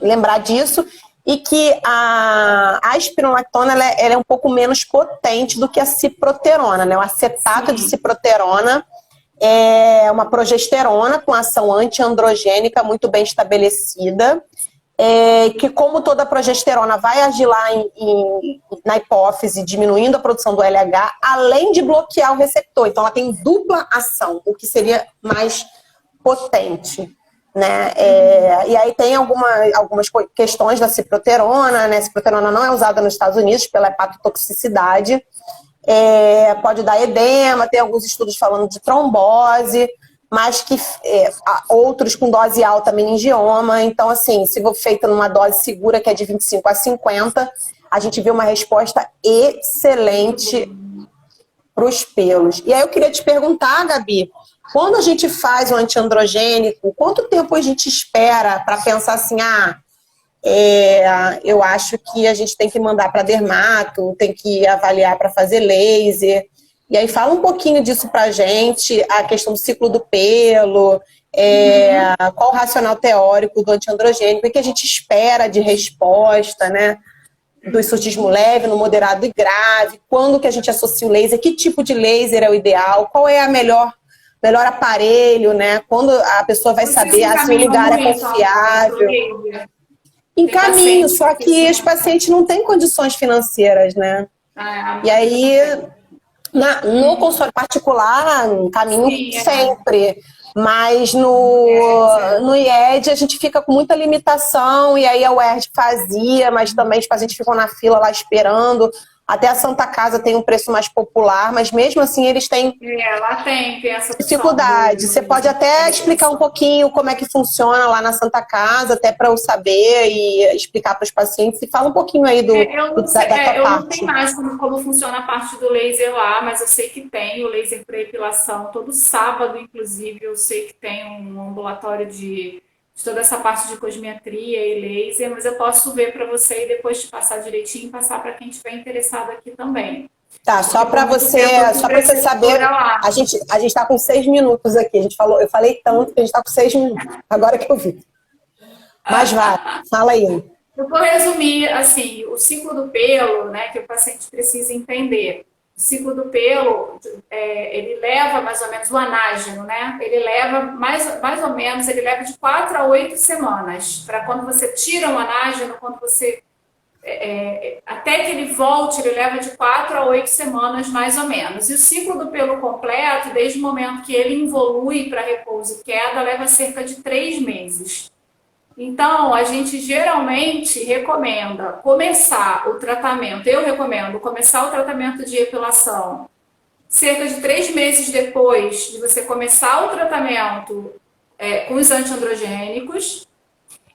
lembrar disso. E que a espironolactona ela é um pouco menos potente do que a ciproterona, né? O acetato de ciproterona é uma progesterona com ação antiandrogênica muito bem estabelecida, que como toda progesterona vai agir lá na hipófise, diminuindo a produção do LH, além de bloquear o receptor. Então ela tem dupla ação, o que seria mais potente. Né? E aí tem algumas questões da ciproterona, né? A ciproterona não é usada nos Estados Unidos pela hepatotoxicidade, pode dar edema, tem alguns estudos falando de trombose, mas que outros com dose alta meningioma. Então, assim, se for feita numa dose segura, que é de 25 a 50, a gente vê uma resposta excelente para os pelos. E aí eu queria te perguntar, Gabi, quando a gente faz um antiandrogênico, quanto tempo a gente espera para pensar assim, eu acho que a gente tem que mandar para dermato, tem que avaliar para fazer laser. E aí fala um pouquinho disso para a gente, a questão do ciclo do pelo, qual o racional teórico do antiandrogênico, o que a gente espera de resposta, né? Do surtismo leve, no moderado e grave, quando que a gente associa o laser, que tipo de laser é o ideal, qual é a melhor aparelho, né? Quando a pessoa vai saber se o lugar é confiável. Encaminho, só que os pacientes não têm condições financeiras, né? E aí, no consultório particular, encaminho sempre. Mas no IED a gente fica com muita limitação, e aí a UERJ fazia, mas também os pacientes ficam na fila lá esperando. Até a Santa Casa tem um preço mais popular, mas mesmo assim eles têm lá tem essa dificuldade. Você pode até explicar um pouquinho como é que funciona lá na Santa Casa, até para eu saber e explicar para os pacientes. E fala um pouquinho aí da tua parte. Eu não sei mais como funciona a parte do laser lá, mas eu sei que tem o laser para epilação. Todo sábado, inclusive, eu sei que tem um ambulatório de toda essa parte de cosmetria e laser, mas eu posso ver para você e depois te passar direitinho e passar para quem estiver interessado aqui também. Tá, só para você saber, a gente está com 6 minutos aqui. Eu falei tanto que a gente está com 6 minutos. Agora que eu vi. Mas vai, fala aí. Eu vou resumir assim, o ciclo do pelo, né, que o paciente precisa entender. O ciclo do pelo, ele leva mais ou menos o anágeno, né? Ele leva mais ou menos, ele leva de 4 a 8 semanas. Para quando você tira o anágeno, quando você até que ele volte, ele leva de 4 a 8 semanas, mais ou menos. E o ciclo do pelo completo, desde o momento que ele evolui para repouso e queda, leva cerca de 3 meses. Então, a gente geralmente recomenda começar o tratamento, eu recomendo começar o tratamento de epilação cerca de 3 meses depois de você começar o tratamento com os antiandrogênicos.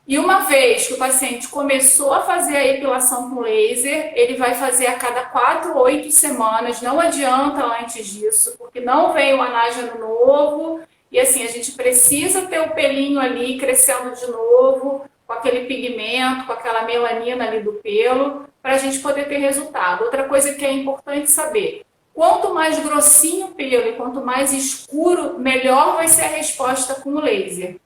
E uma vez que o paciente começou a fazer a epilação com laser, ele vai fazer a cada 4 ou 8 semanas, não adianta antes disso, porque não vem o anágeno novo, e assim, a gente precisa ter o pelinho ali crescendo de novo, com aquele pigmento, com aquela melanina ali do pelo, para a gente poder ter resultado. Outra coisa que é importante saber, quanto mais grossinho o pelo e quanto mais escuro, melhor vai ser a resposta com o laser.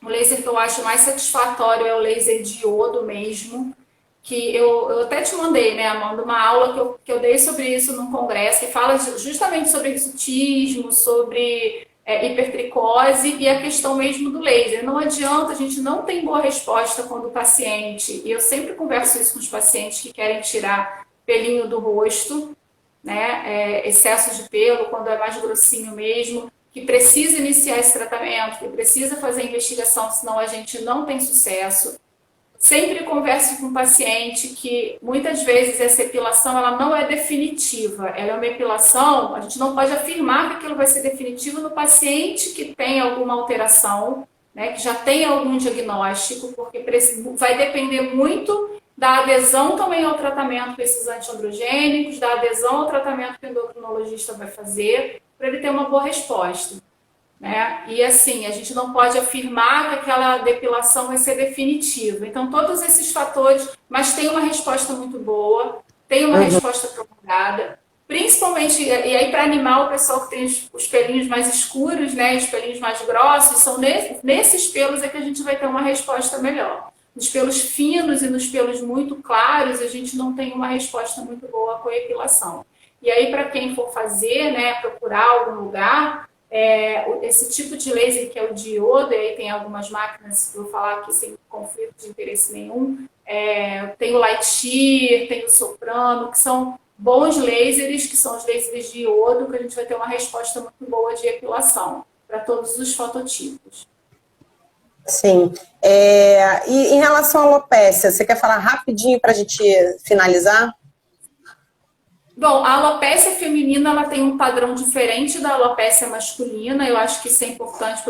O laser que eu acho mais satisfatório é o laser diodo mesmo, que eu até te mandei, né, Amanda, uma aula que eu dei sobre isso num congresso, que fala justamente sobre hirsutismo, sobre hipertricose e a questão mesmo do laser. Não adianta, a gente não tem boa resposta quando o paciente, e eu sempre converso isso com os pacientes que querem tirar pelinho do rosto, né, excesso de pelo, quando é mais grossinho mesmo, que precisa iniciar esse tratamento, que precisa fazer investigação, senão a gente não tem sucesso. Sempre converso com o paciente que muitas vezes essa epilação ela não é definitiva, ela é uma epilação, a gente não pode afirmar que aquilo vai ser definitivo no paciente que tem alguma alteração, né, que já tem algum diagnóstico, porque vai depender muito da adesão também ao tratamento com esses antiandrogênicos, da adesão ao tratamento que o endocrinologista vai fazer, para ele ter uma boa resposta, né? E assim, a gente não pode afirmar que aquela depilação vai ser definitiva. Então, todos esses fatores, mas tem uma resposta muito boa, tem uma resposta prolongada, principalmente, e aí para animal, o pessoal que tem os pelinhos mais escuros, né, os pelinhos mais grossos, são nesses pelos é que a gente vai ter uma resposta melhor. Nos pelos finos e nos pelos muito claros, a gente não tem uma resposta muito boa com a epilação. E aí, para quem for fazer, né, procurar algum lugar, esse tipo de laser que é o diodo, e aí tem algumas máquinas, vou falar aqui sem conflito de interesse nenhum, tem o Lightyear, tem o Soprano, que são bons lasers, que são os lasers de iodo, que a gente vai ter uma resposta muito boa de epilação para todos os fototipos. Sim. E em relação à alopécia, você quer falar rapidinho para a gente finalizar? Bom, a alopécia feminina ela tem um padrão diferente da alopécia masculina. Eu acho que isso é importante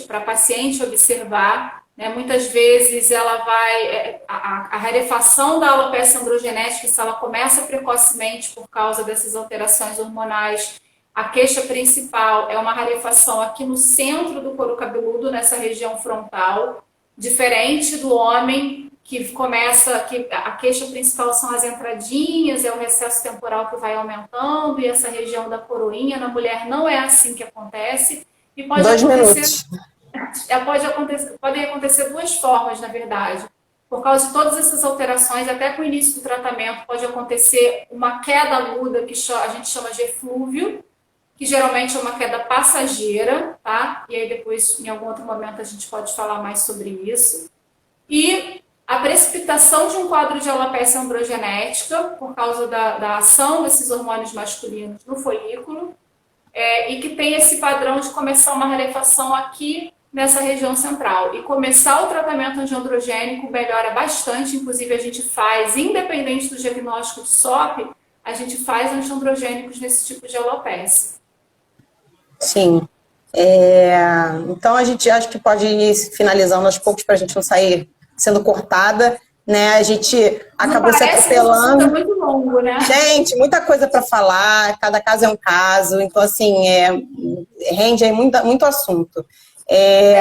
para a paciente observar. Né? Muitas vezes ela vai. A rarefação da alopecia androgenética, se ela começa precocemente por causa dessas alterações hormonais, a queixa principal é uma rarefação aqui no centro do couro cabeludo, nessa região frontal, diferente do homem que começa, que a queixa principal são as entradinhas, é o recesso temporal que vai aumentando e essa região da coroinha. Na mulher não é assim que acontece e pode podem acontecer duas formas, na verdade. Por causa de todas essas alterações, até com o início do tratamento, pode acontecer uma queda aguda que a gente chama de eflúvio, que geralmente é uma queda passageira, tá? E aí depois, em algum outro momento, a gente pode falar mais sobre isso. E a precipitação de um quadro de alopecia androgenética, por causa da ação desses hormônios masculinos no folículo, e que tem esse padrão de começar uma rarefação aqui nessa região central. E começar o tratamento antiandrogênico melhora bastante, inclusive a gente faz, independente do diagnóstico de SOP, a gente faz antiandrogênicos nesse tipo de alopecia. Sim. Então a gente acho que pode ir finalizando aos poucos para a gente não sair sendo cortada, né? A gente acabou se atropelando. É muito longo, né? Gente, muita coisa para falar, cada caso é um caso, então assim, rende aí muito assunto.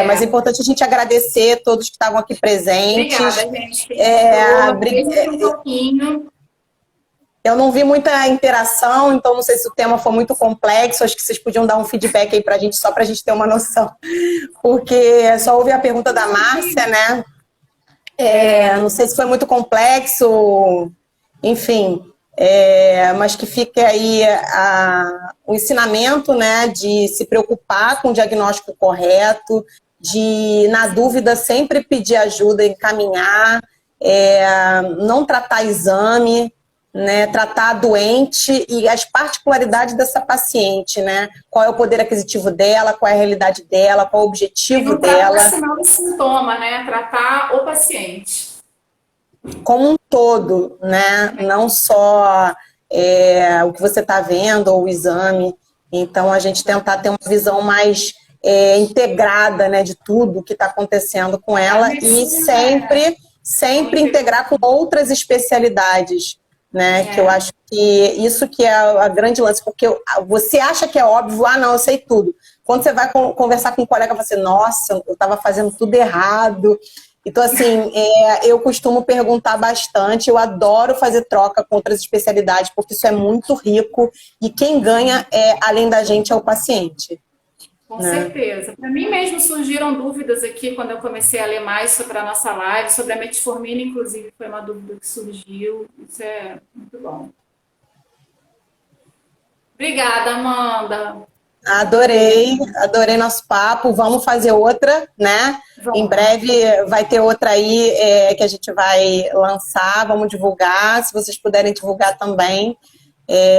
Mas é importante a gente agradecer todos que estavam aqui presentes. Obrigada, gente. Um pouquinho. Eu não vi muita interação, então não sei se o tema foi muito complexo, acho que vocês podiam dar um feedback aí pra gente, só pra gente ter uma noção. Porque só houve a pergunta da Márcia, né? Não sei se foi muito complexo, enfim, mas que fique aí o ensinamento, né, de se preocupar com o diagnóstico correto, de, na dúvida, sempre pedir ajuda, encaminhar. não tratar exame, né, tratar a doente e as particularidades dessa paciente, né? Qual é o poder aquisitivo dela, qual é a realidade dela, qual é o E objetivo não tratar dela, senão o sintoma, né? Tratar o paciente. como um todo, né? Não só o que você está vendo ou o exame. Então, a gente tentar ter uma visão mais integrada, né, de tudo que está acontecendo com A ela e medicina sempre integrar com outras especialidades, né? Que eu acho que isso que é a grande lance, porque você acha que é óbvio, não, eu sei tudo. Quando você vai conversar com um colega, você, nossa, eu estava fazendo tudo errado. Então, assim, eu costumo perguntar bastante, eu adoro fazer troca com outras especialidades, porque isso é muito rico e quem ganha, além da gente, é o paciente. Com certeza. Para mim mesmo surgiram dúvidas aqui quando eu comecei a ler mais sobre a nossa live, sobre a metformina, inclusive, foi uma dúvida que surgiu. Isso é muito bom. Obrigada, Amanda. Adorei nosso papo. Vamos fazer outra, né? Vamos. Em breve vai ter outra aí que a gente vai lançar. Vamos divulgar. Se vocês puderem divulgar também.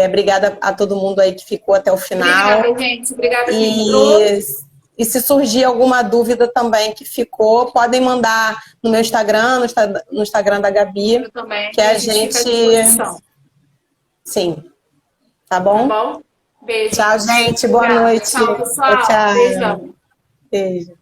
Obrigada a todo mundo aí que ficou até o final. Obrigada, gente. Obrigada quem entrou. E se surgir alguma dúvida também que ficou, podem mandar no meu Instagram, no Instagram da Gabi. Eu também. Que a gente. Fica à disposição. Sim. Tá bom? Tá bom? Beijo. Tchau, gente. Boa noite. Tchau, pessoal. Tchau. Beijão. Beijo.